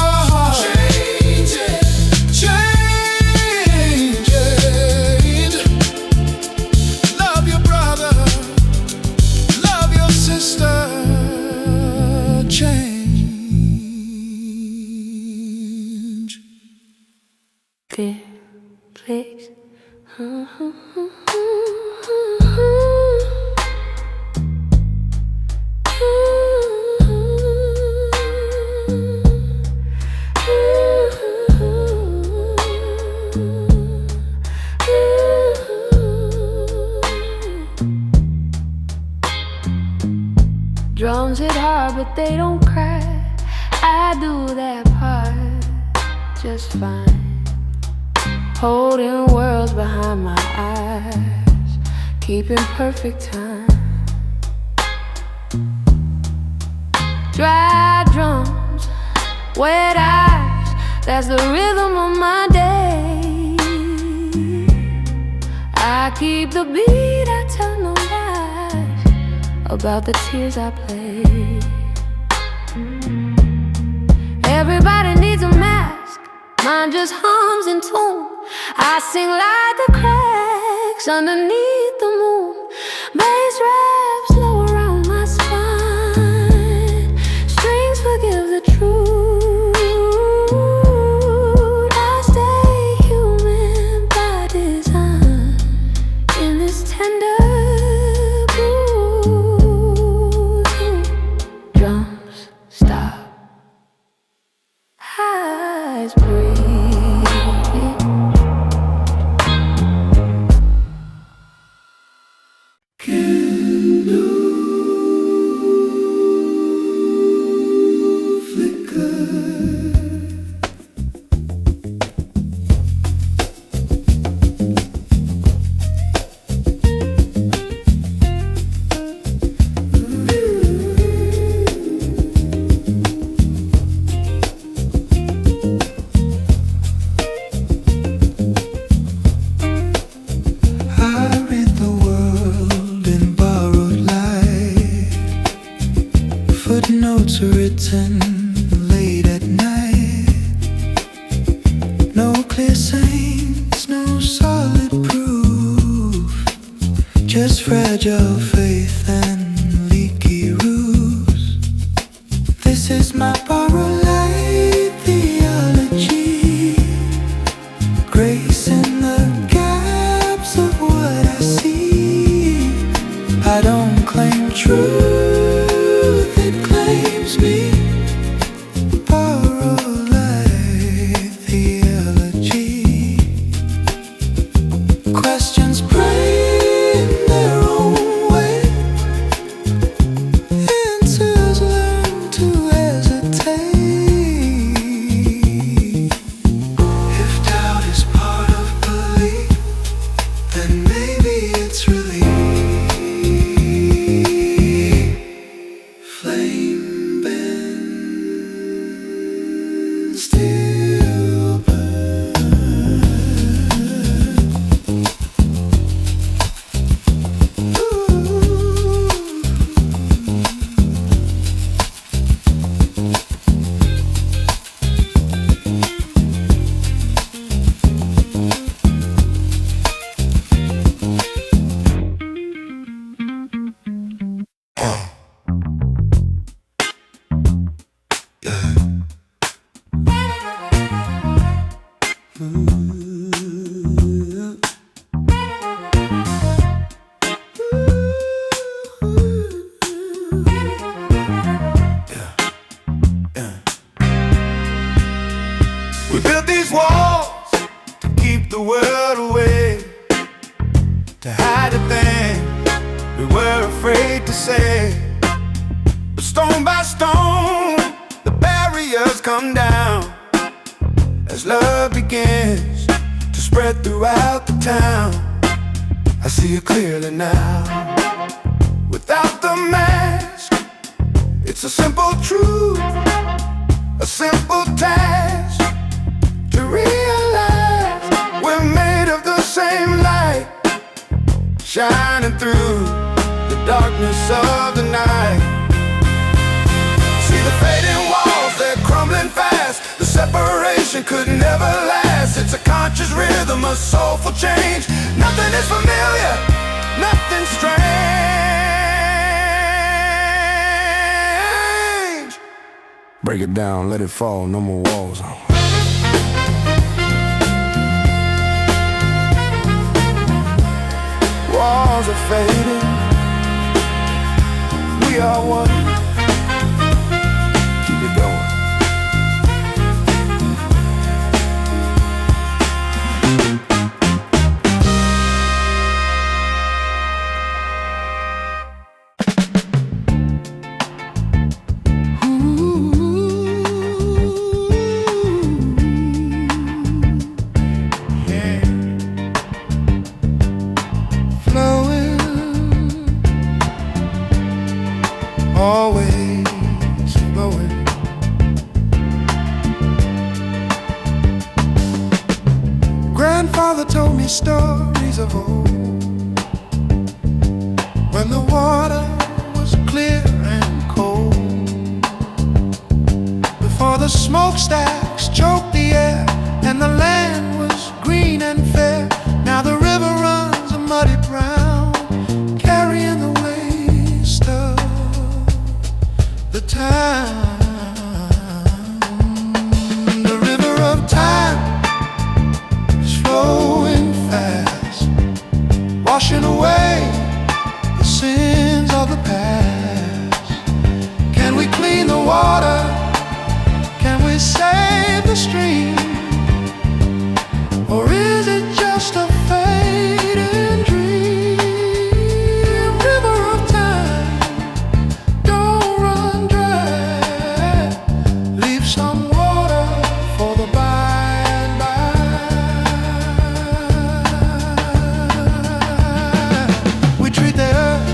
dear place. Drums hit hard, but they don't cry. I do that part just fine. Holding worlds behind my eyes, keeping perfect time. Dry drums, wet eyes, that's the rhythm of my day. I keep the beat, I tell no lies about the tears I play. Everybody needs a mask, mine just hums in tune. I sing like the cracks underneath the moon. Bass raps low around my spine. Strings forgive the truth. I stay human by design in this tender groove. Drums stop, eyes breathe. Footnotes written late at night. No clear signs, no solid proof. Just fragile faith and leaky roofs. This is my borrowed light theology. Grace in the gaps of what I see. I don't claim truth. We built these walls to keep the world away, to hide the things we were afraid to say. But stone by stone, the barriers come down as love begins to spread throughout the town. I see it clearly now. Without the mask, it's a simple truth, a simple task to realize we're made of the same light, shining through the darkness of the night. See the fading walls, they're crumbling fast. The separation could never last. It's a conscious rhythm, a soulful change. Nothing is familiar, nothing strange. Break it down, let it fall, no more walls. walls are fading. We are one. Keep it going. Always flowing. Grandfather told me stories of old, when the water was clear and cold, before the smokestacks choked the air and the land was green and fair. Now the river runs a muddy brown, carrying the waste of the time. The river of time is flowing fast, washing away the sins of the past. Can we clean the water? Can we save the stream? Or is it just a fading dream? River of time, don't run dry. Leave some water for the by and by. We treat the earth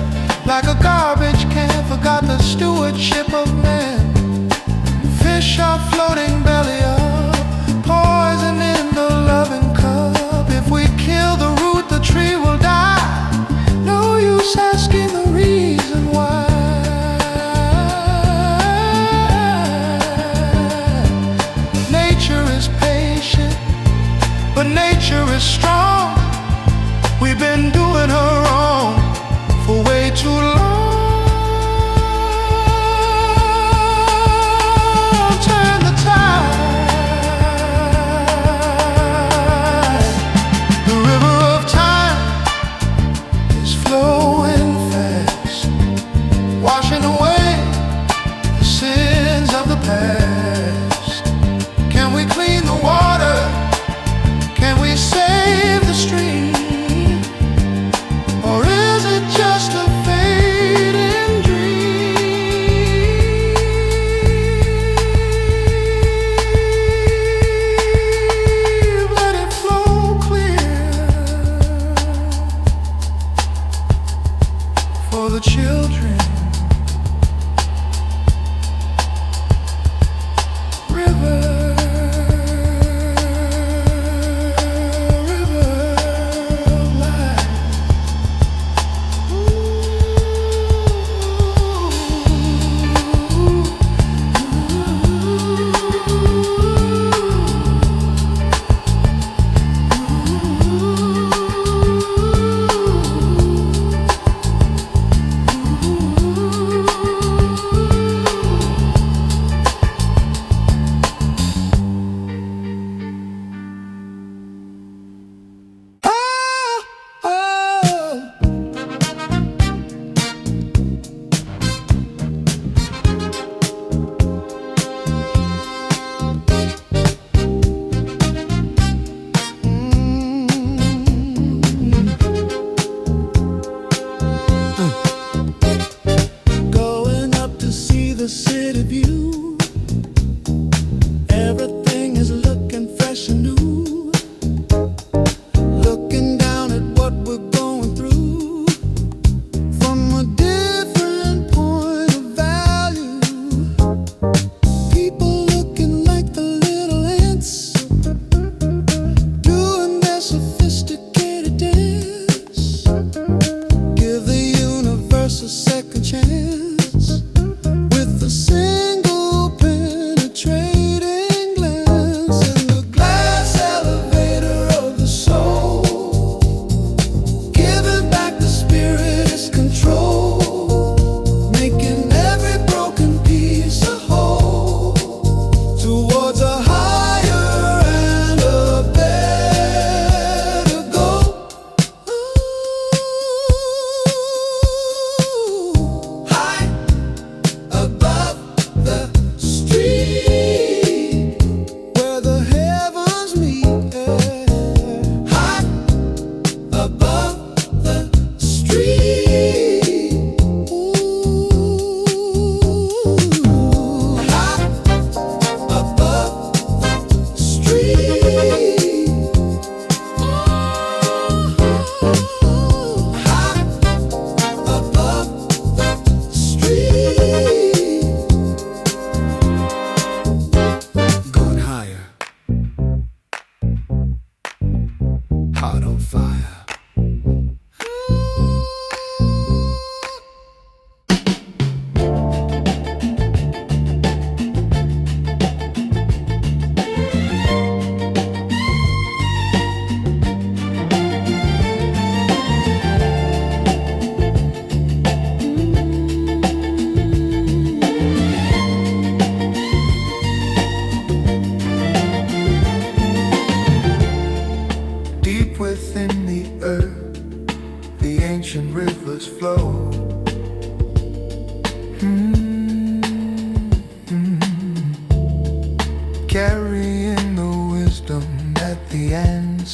like a garbage can, forgot the stewardship of man.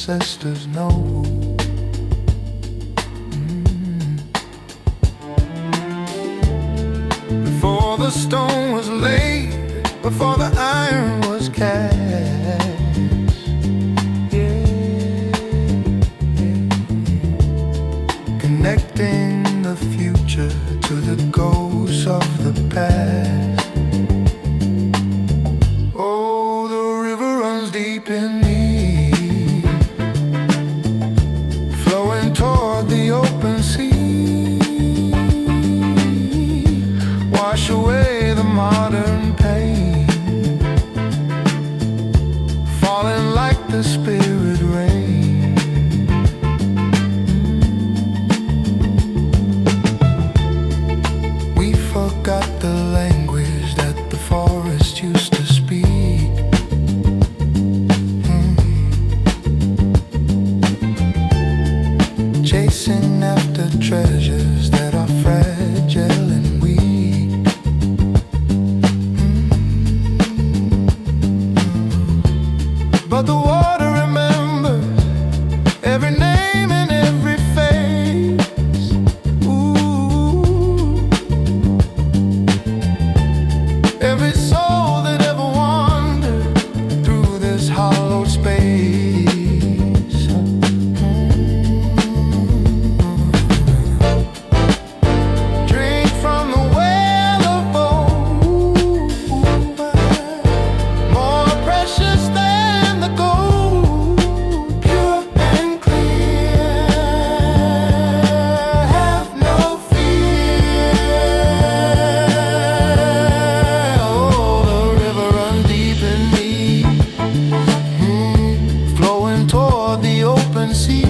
ancestors know. Before the stone was laid, before the iron was cast, connecting the future to the ghosts of the past. Oh, the river runs deep in me, flowing toward the open sea. Wash away the modern pain, falling like the spirit rain. Forgot the language that the forest used to speak. Chasing after treasures that are fragile and weak. But the water remembers every name and every face. Ooh. Every soul that ever wandered through this hollowed space. Drink from the well of hope, more precious than the gold, pure and clear. Have no fear. Flowing toward the open sea,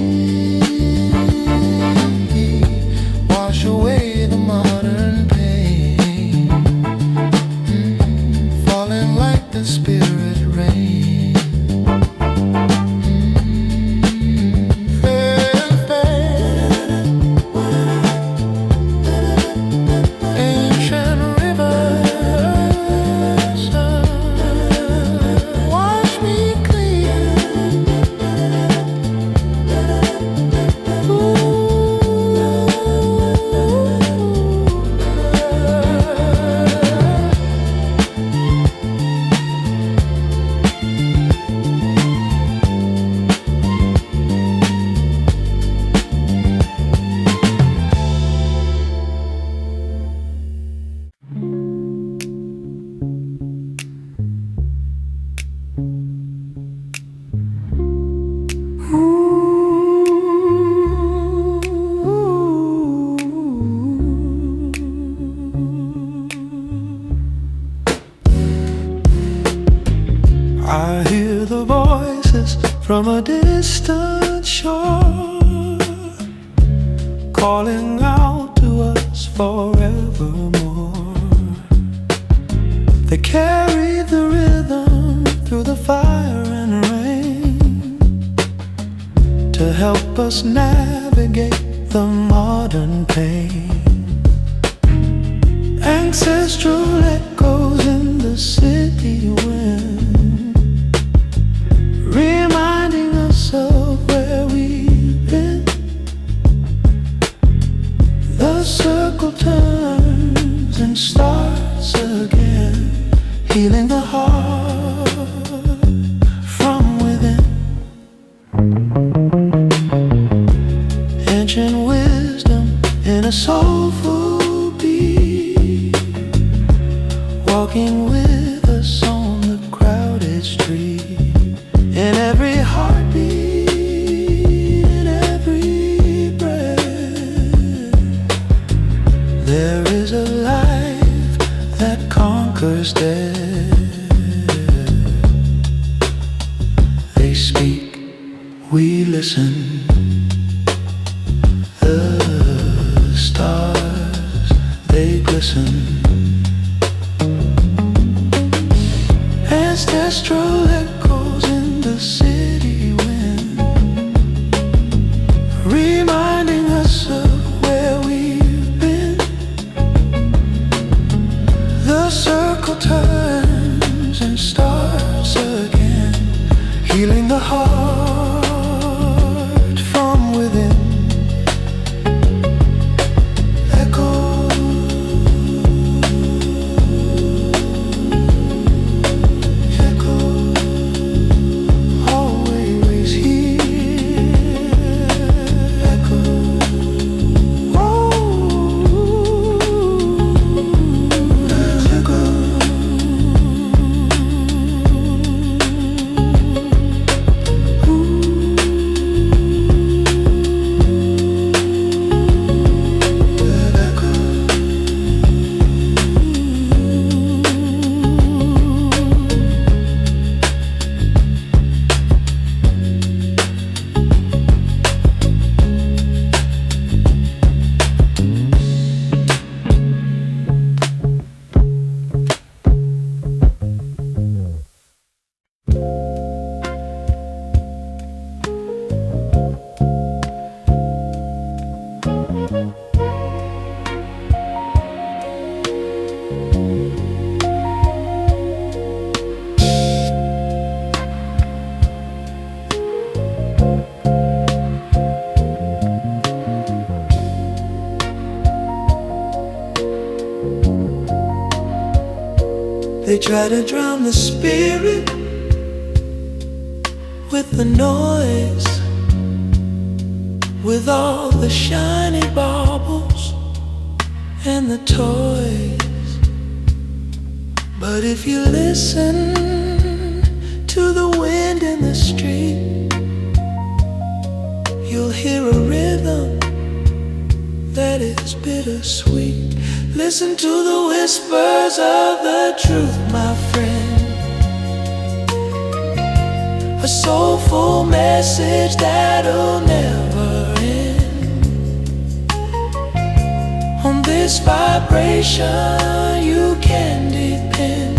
wash away the modern pain, falling like the spirit rain. Ancient rivers, wash me clean. I hear the voices from a distant shore, calling out to us forevermore. They carry the rhythm through the fire and rain to help us navigate the modern pain. Ancestral echoes in the city wind, reminding us of where we've been. The circle turns and starts again, healing the heart from within. Ancient wisdom in a soulful beat, walking with us on the crowded street. In every heartbeat, in every breath, there is a life that conquers death. They speak, we listen. The stars, they glisten. Ancestral echoes in the city wind, reminding us of where we've been. The circle turns and starts again, healing the heart They try to drown the spirit with the noise, with all the shiny baubles and the toys. But if you listen to the wind in the street, you'll hear a rhythm that is bittersweet. Listen to the whispers of the truth, my friend. A soulful message that'll never end. On this vibration you can depend,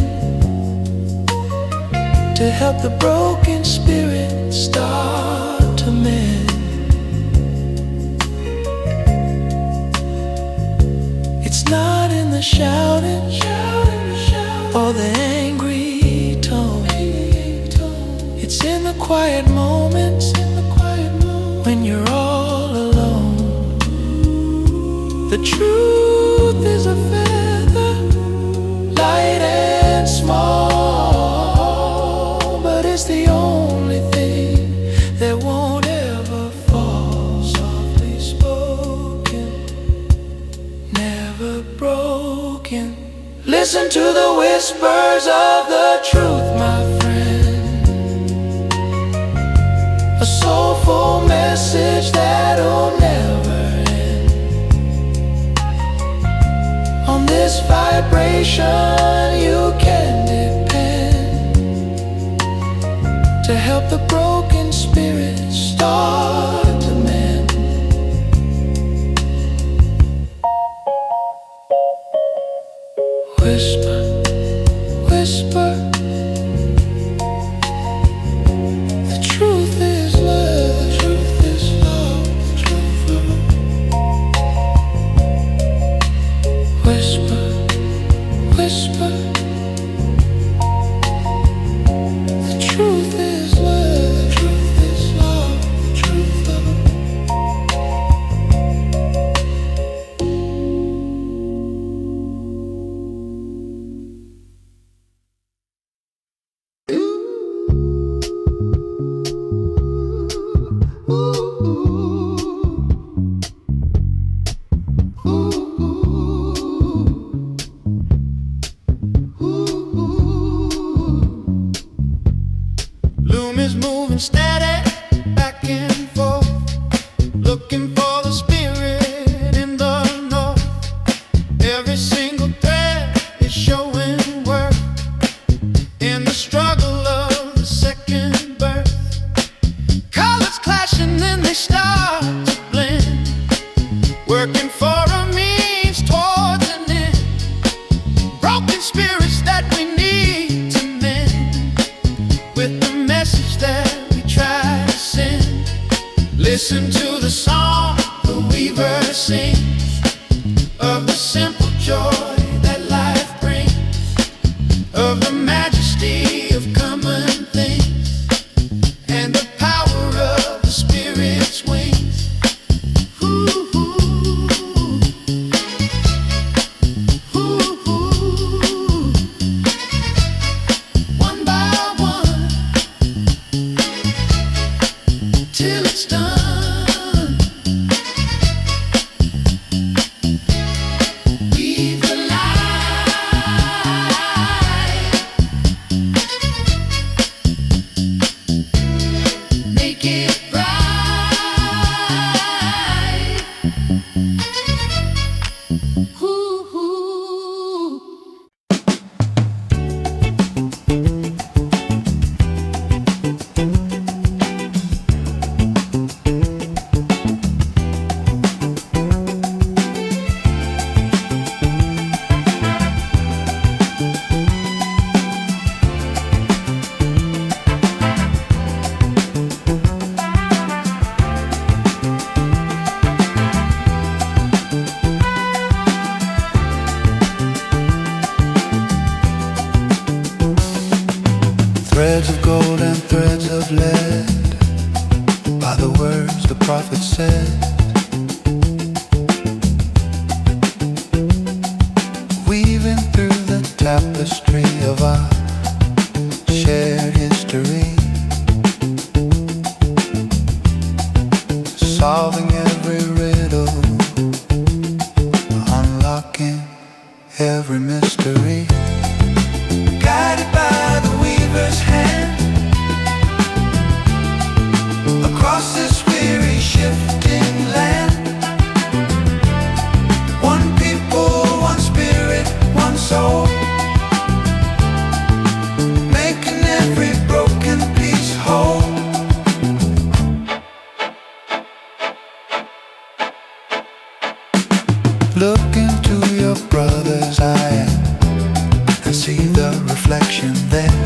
to help the broken spirit start to mend. It's not in the shouting or the angry tone. It's in the quiet moments when you're all alone. The truth is a feather, light and small, but it's the only thing that won't ever fall. Softly spoken, never broken. Listen to the whispers of the truth, my friend. A soulful message that'll never end. On this vibration you can depend, to help the broken spirit start to mend. Whisper, whisper, the truth is love, truth is love, truth is love. Whisper, whisper, the truth is love, truth is love, truth is love. Loom is moving steady, back and forth, looking for the spirit in the north. Every single thread is showing work in the struggle of the second birth. Colors clashing, then they start to blend, working for a means towards an end. Broken spirits that we need to mend, with the message that we try to send. Listen to the song the weaver sings, of the simple joy that life brings, of the majesty of common things, and the power of the spirit's wings. Ooh, ooh, ooh, ooh. One by one, till it's done. Weave the light, make it bright. Ooh, ooh. Threads of gold and threads of lead, by the words the prophet said. Weaving through the tapestry of our shared history, solving every riddle, unlocking every mystery. Guided by the weaver's hand, across this weary shifting land. One people, one spirit, one soul, making every broken piece whole. Look into your brother's eye and see the reflection there.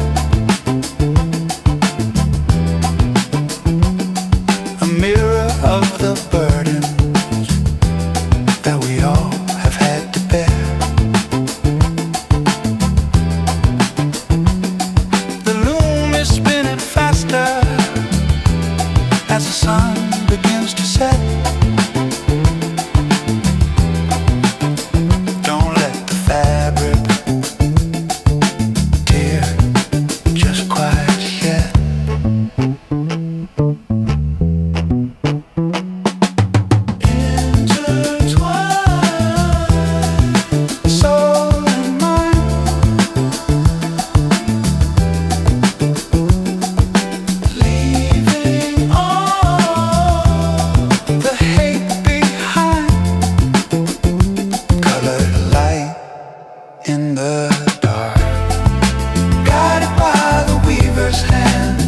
A mirror of the burdens that we all have had to bear. The loom is spinning faster as the sun begins to set. Don't let the fabric tear just quite yet. Intertwine, soul and mind, leaving all the hate behind. Colored light in the dark, guided by the weaver's hand,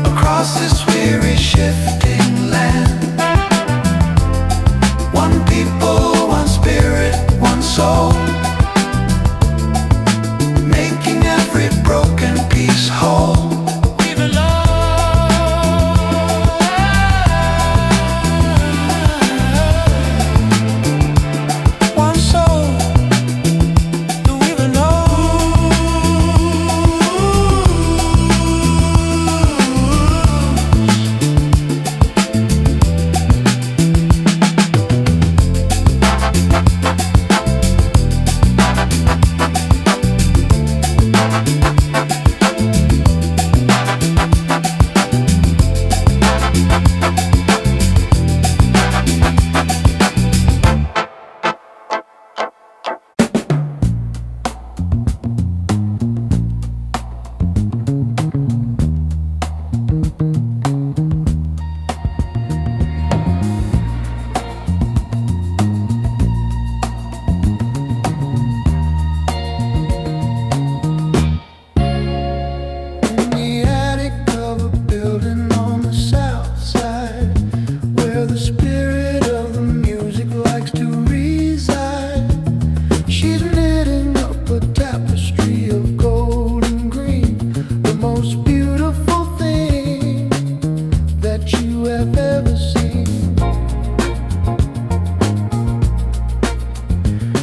across this weary shifting land. One people, one spirit, one soul, making every broken piece whole. We belong. One soul, do we even know? In the attic of a building on the south side, where the spirit of the music likes to reside, she's knitting up a tapestry of gold and green, the most beautiful thing that you have ever seen.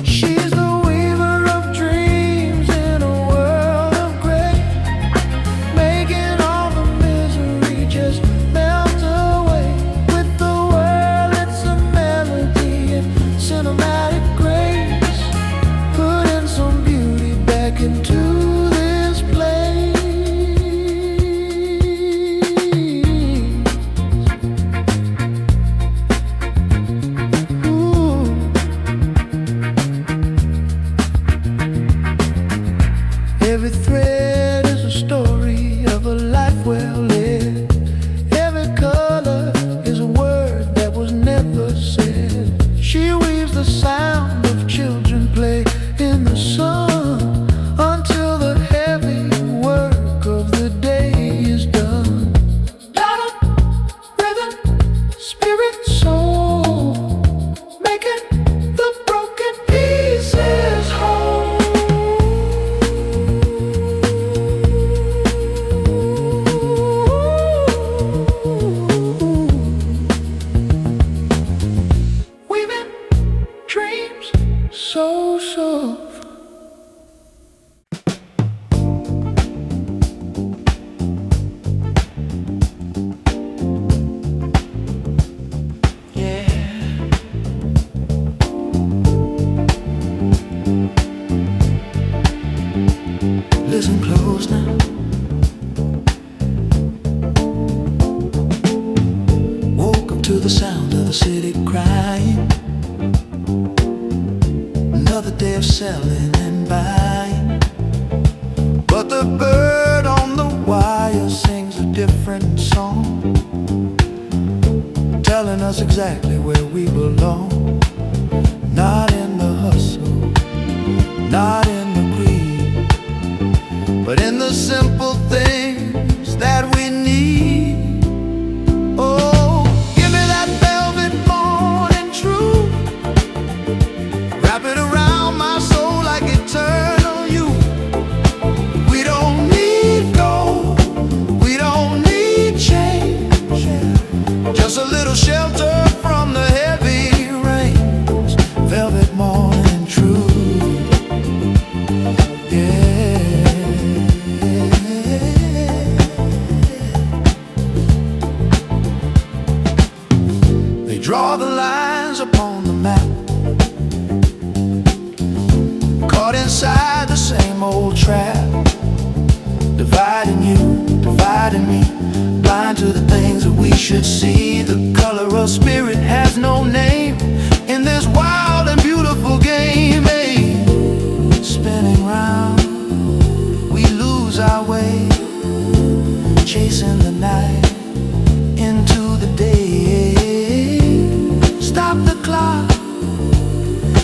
She's the weaver of dreams in a world of gray, making all the misery just melt away. With the world, it's a melody and cinematic grace, putting some beauty back into this place. Ooh. Every thread is a story of a life well lived. Every color is a word that was never said. She weaves the sound of children play in the sun until the heavy work of the day is done. Dot, rhythm, spirit, soul, making the broken pieces whole. Weaving dreams so soft. Yeah. selling and buying, but the bird on the wire sings a different song, telling us exactly where we belong. Not in the hustle, not in the greed, but in the simple things that we need. Oh, give me that velvet morning truth, wrap it around my soul like eternal youth. We don't need gold, we don't need change, just a little shelter from the heavy rains. Velvet morning truth, yeah. They draw the lines upon the map, caught inside the same old trap, dividing you, dividing me, blind to the things that we should see. The color of spirit has no name in this wild and beautiful game. Hey, spinning round, we lose our way, chasing the night into the day. Stop the clock,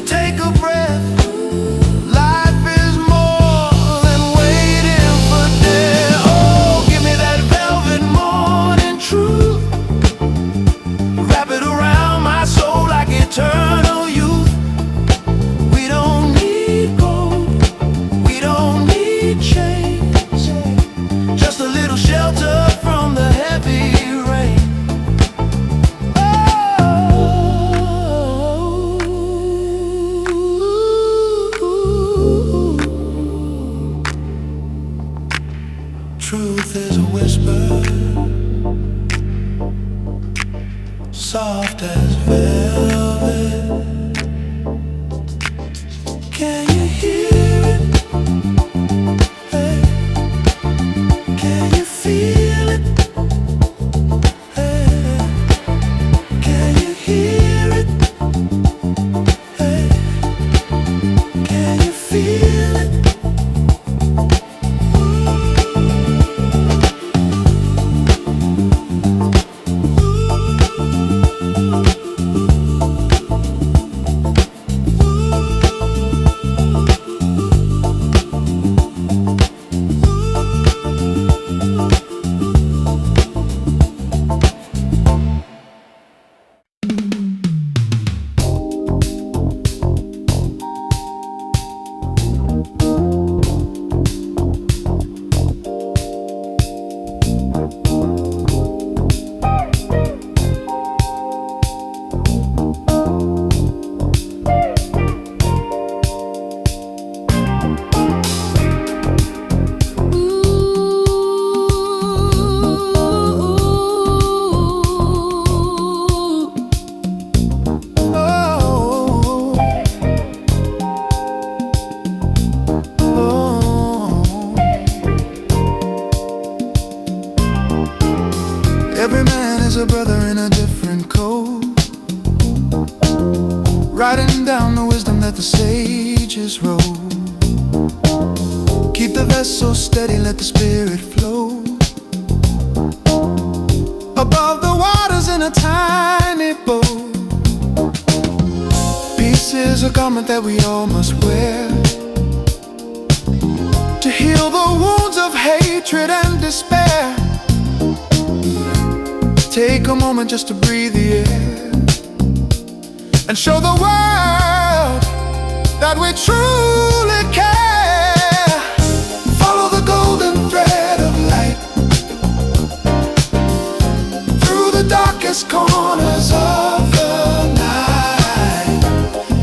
take a breath. Life is more than waiting for death. Oh, give me that velvet morning truth, wrap it around my soul like eternal youth. We don't need gold, we don't need chains, just a little shelter from the heavy rain. Truth is a whisper, soft as velvet. Can you hear it? Hey, can you feel it? Hey, can you hear it? Hey, can you feel it? Every man is a brother in a different code, writing down the wisdom that the sages wrote. Keep the vessel steady, let the spirit flow. Above the waters in a tiny boat. Peace is a garment that we all must wear, to heal the wounds of hatred and despair. Take a moment just to breathe the air and show the world that we truly care. Follow the golden thread of light through the darkest corners of the night.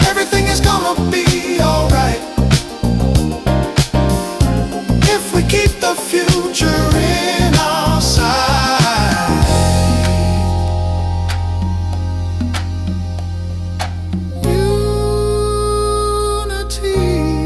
Everything is gonna be alright if we keep the future in our sight. Unity.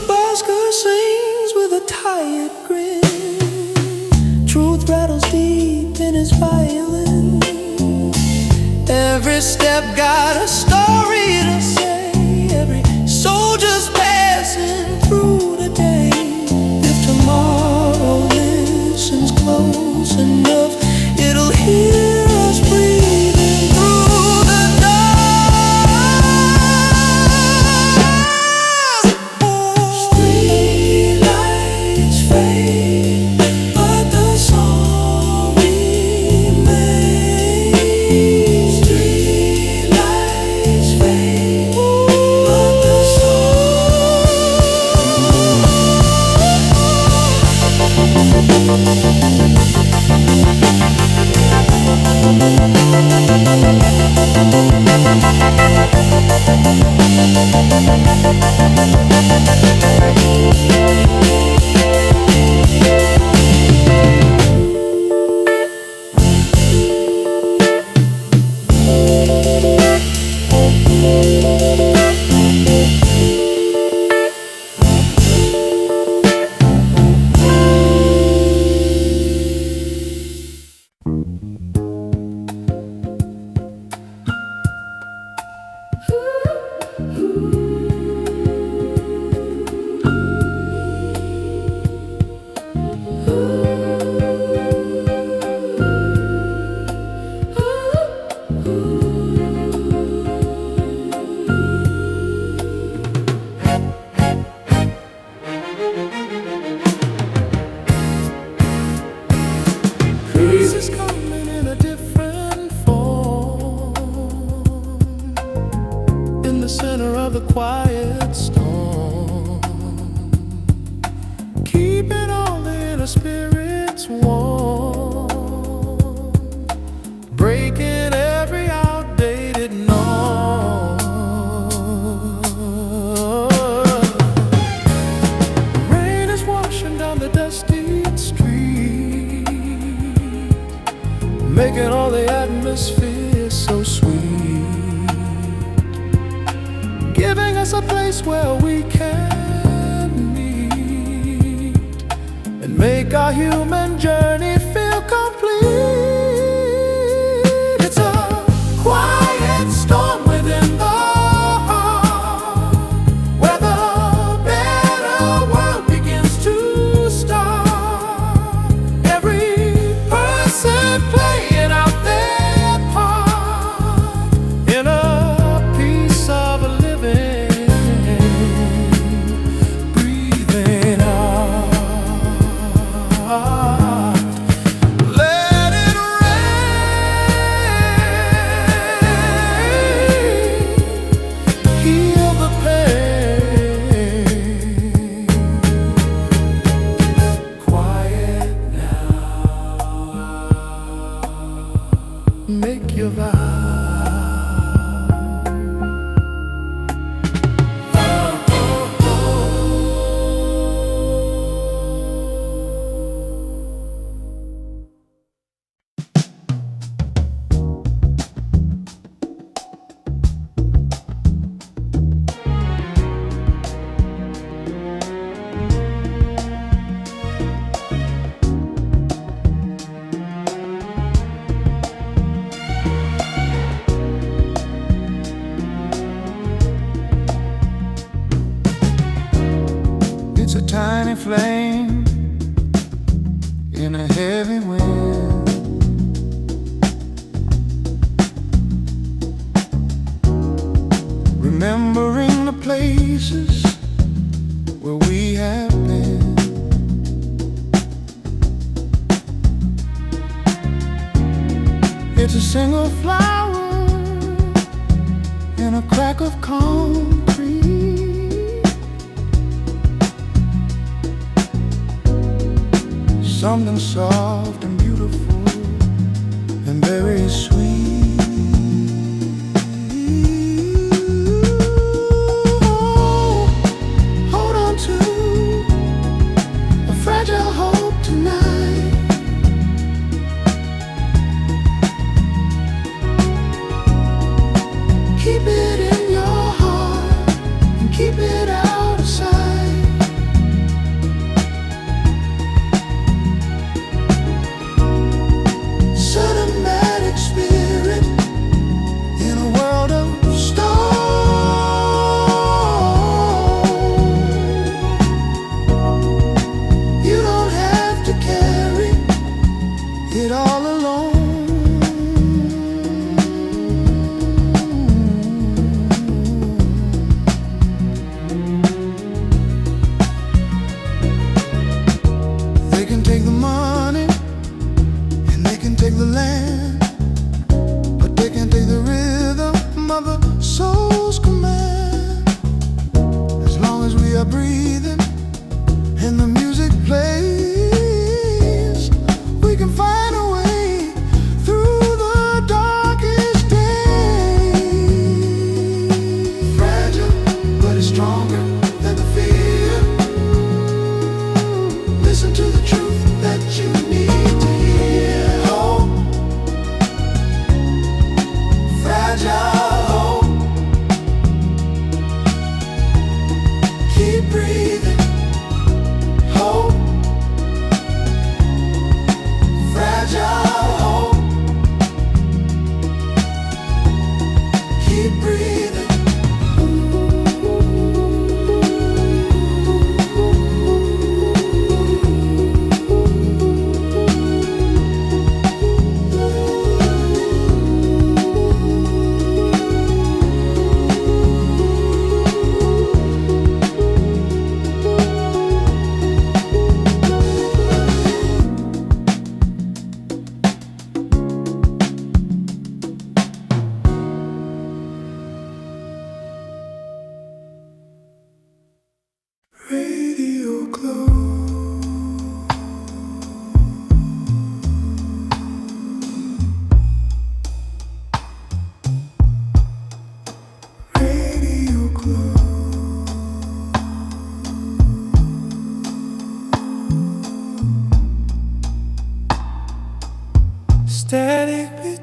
Busker sings with a tired grin. Truth rattles deep in his violin. Every step got a story to say. Every soldier's passing through the day. If tomorrow listens close enough, it'll hear us breathing through the dark. Street lights fade, but the song remains. Street lights fade, but the peace is coming in a different form. In the center of the quiet storm, keeping all the inner spirits warm, breaking every outdated norm. Rain is washing down the dusty street, making all the atmosphere so sweet, giving us a place where we can meet and make our human journey feel complete. It's a quiet storm within the heart, where the better world begins to start. Every person playing out their part in a piece of a living, breathing out. Let it rain, heal the pain. Quiet now, make your vow. It's a tiny flame in a heavy wind, remembering the places where we have been. It's a single flower in a crack of concrete, something soft and beautiful and very sweet. Hold on to a fragile hope tonight.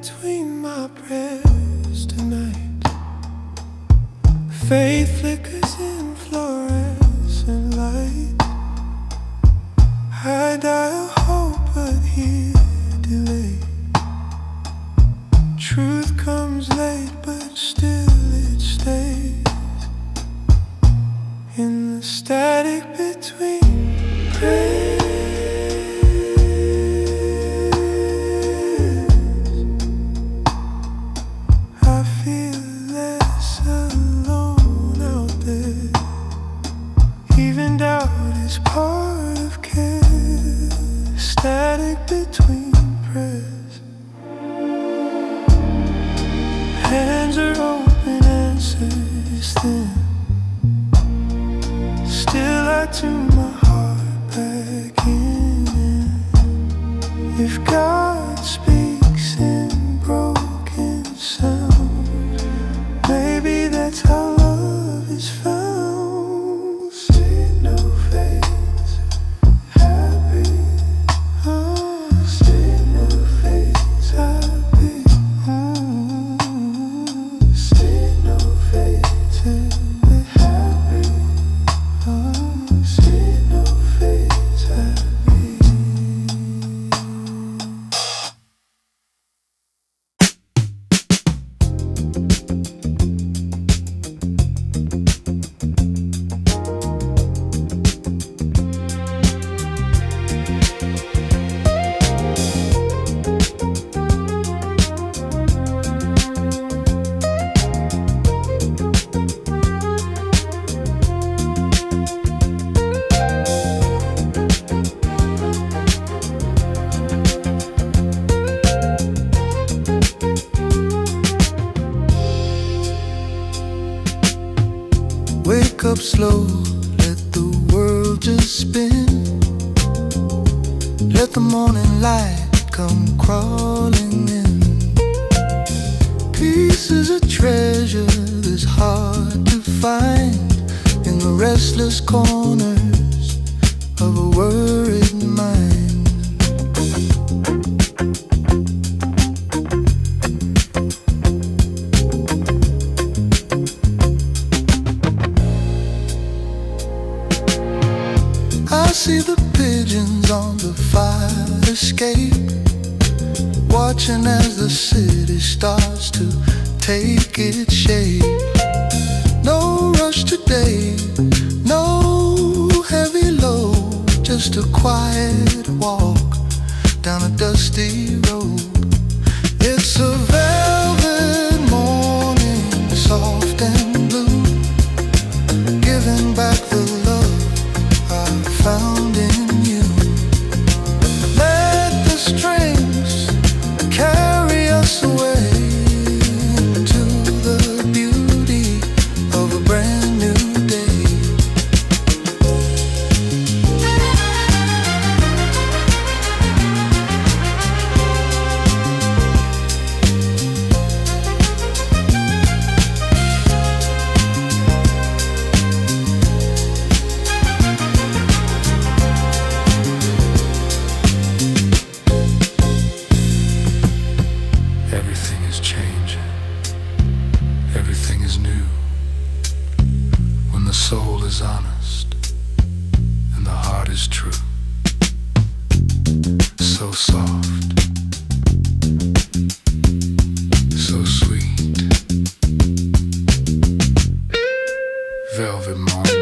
between my prayers tonight. Faith flickers in fluorescent light. I die a hope, but here delayed. Truth comes late, but still it stays in the static between prayers. I feel less alone out there. Even doubt is part of care. Static between prayers. Hands are open, answers thin. Still I tune my heart back in. If God speaks in broken sound, maybe that's how love is found. See no face, happy. See no face, happy. See no face, happy. See no face, happy. Wake up slow, let the world just spin. Let the morning light come crawling in. Peace is a treasure that's hard to find in the restless corners of a worried mind. I see the pigeons on the fire escape, watching as the city starts to take its shape. No rush today, no heavy load, just a quiet walk down a dusty road. It's a velvet morning, soft and blue, giving back the love I found in you. Let the strings carry us away into the beauty of a brand new day. Everything is changing, everything is new. When the soul is honest and the heart is true. So soft, so sweet. Velvet morning.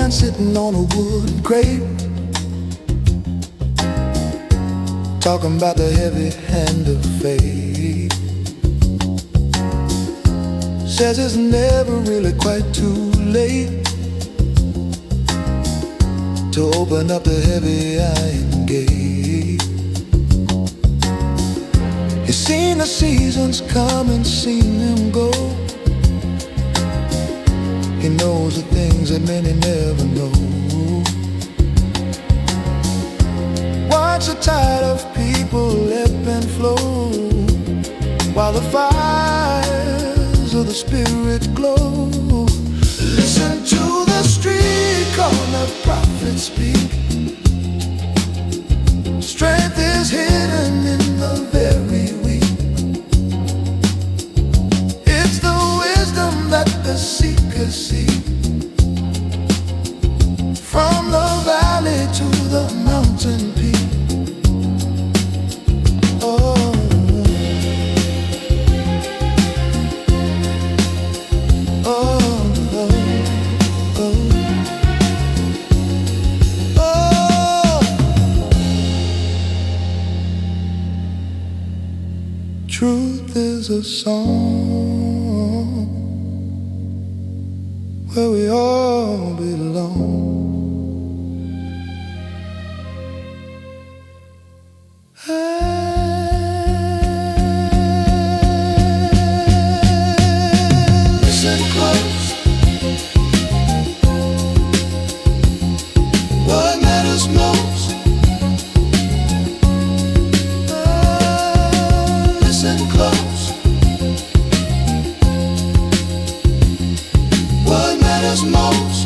man sitting on a wooden crate, talking about the heavy hand of fate. Says it's never really quite too late to open up the heavy iron gate. He's seen the seasons come and seen them go. He knows the things that many never know. Watch the tide of people ebb and flow, while the fires of the spirit glow. Listen to the street corner prophets speak. Strength is hidden in the very weak. It's the wisdom that the seekers seek. From the valley to the mountain peak. Truth is a song where we all belong. Listen close. What matters most? Listen close. What matters most?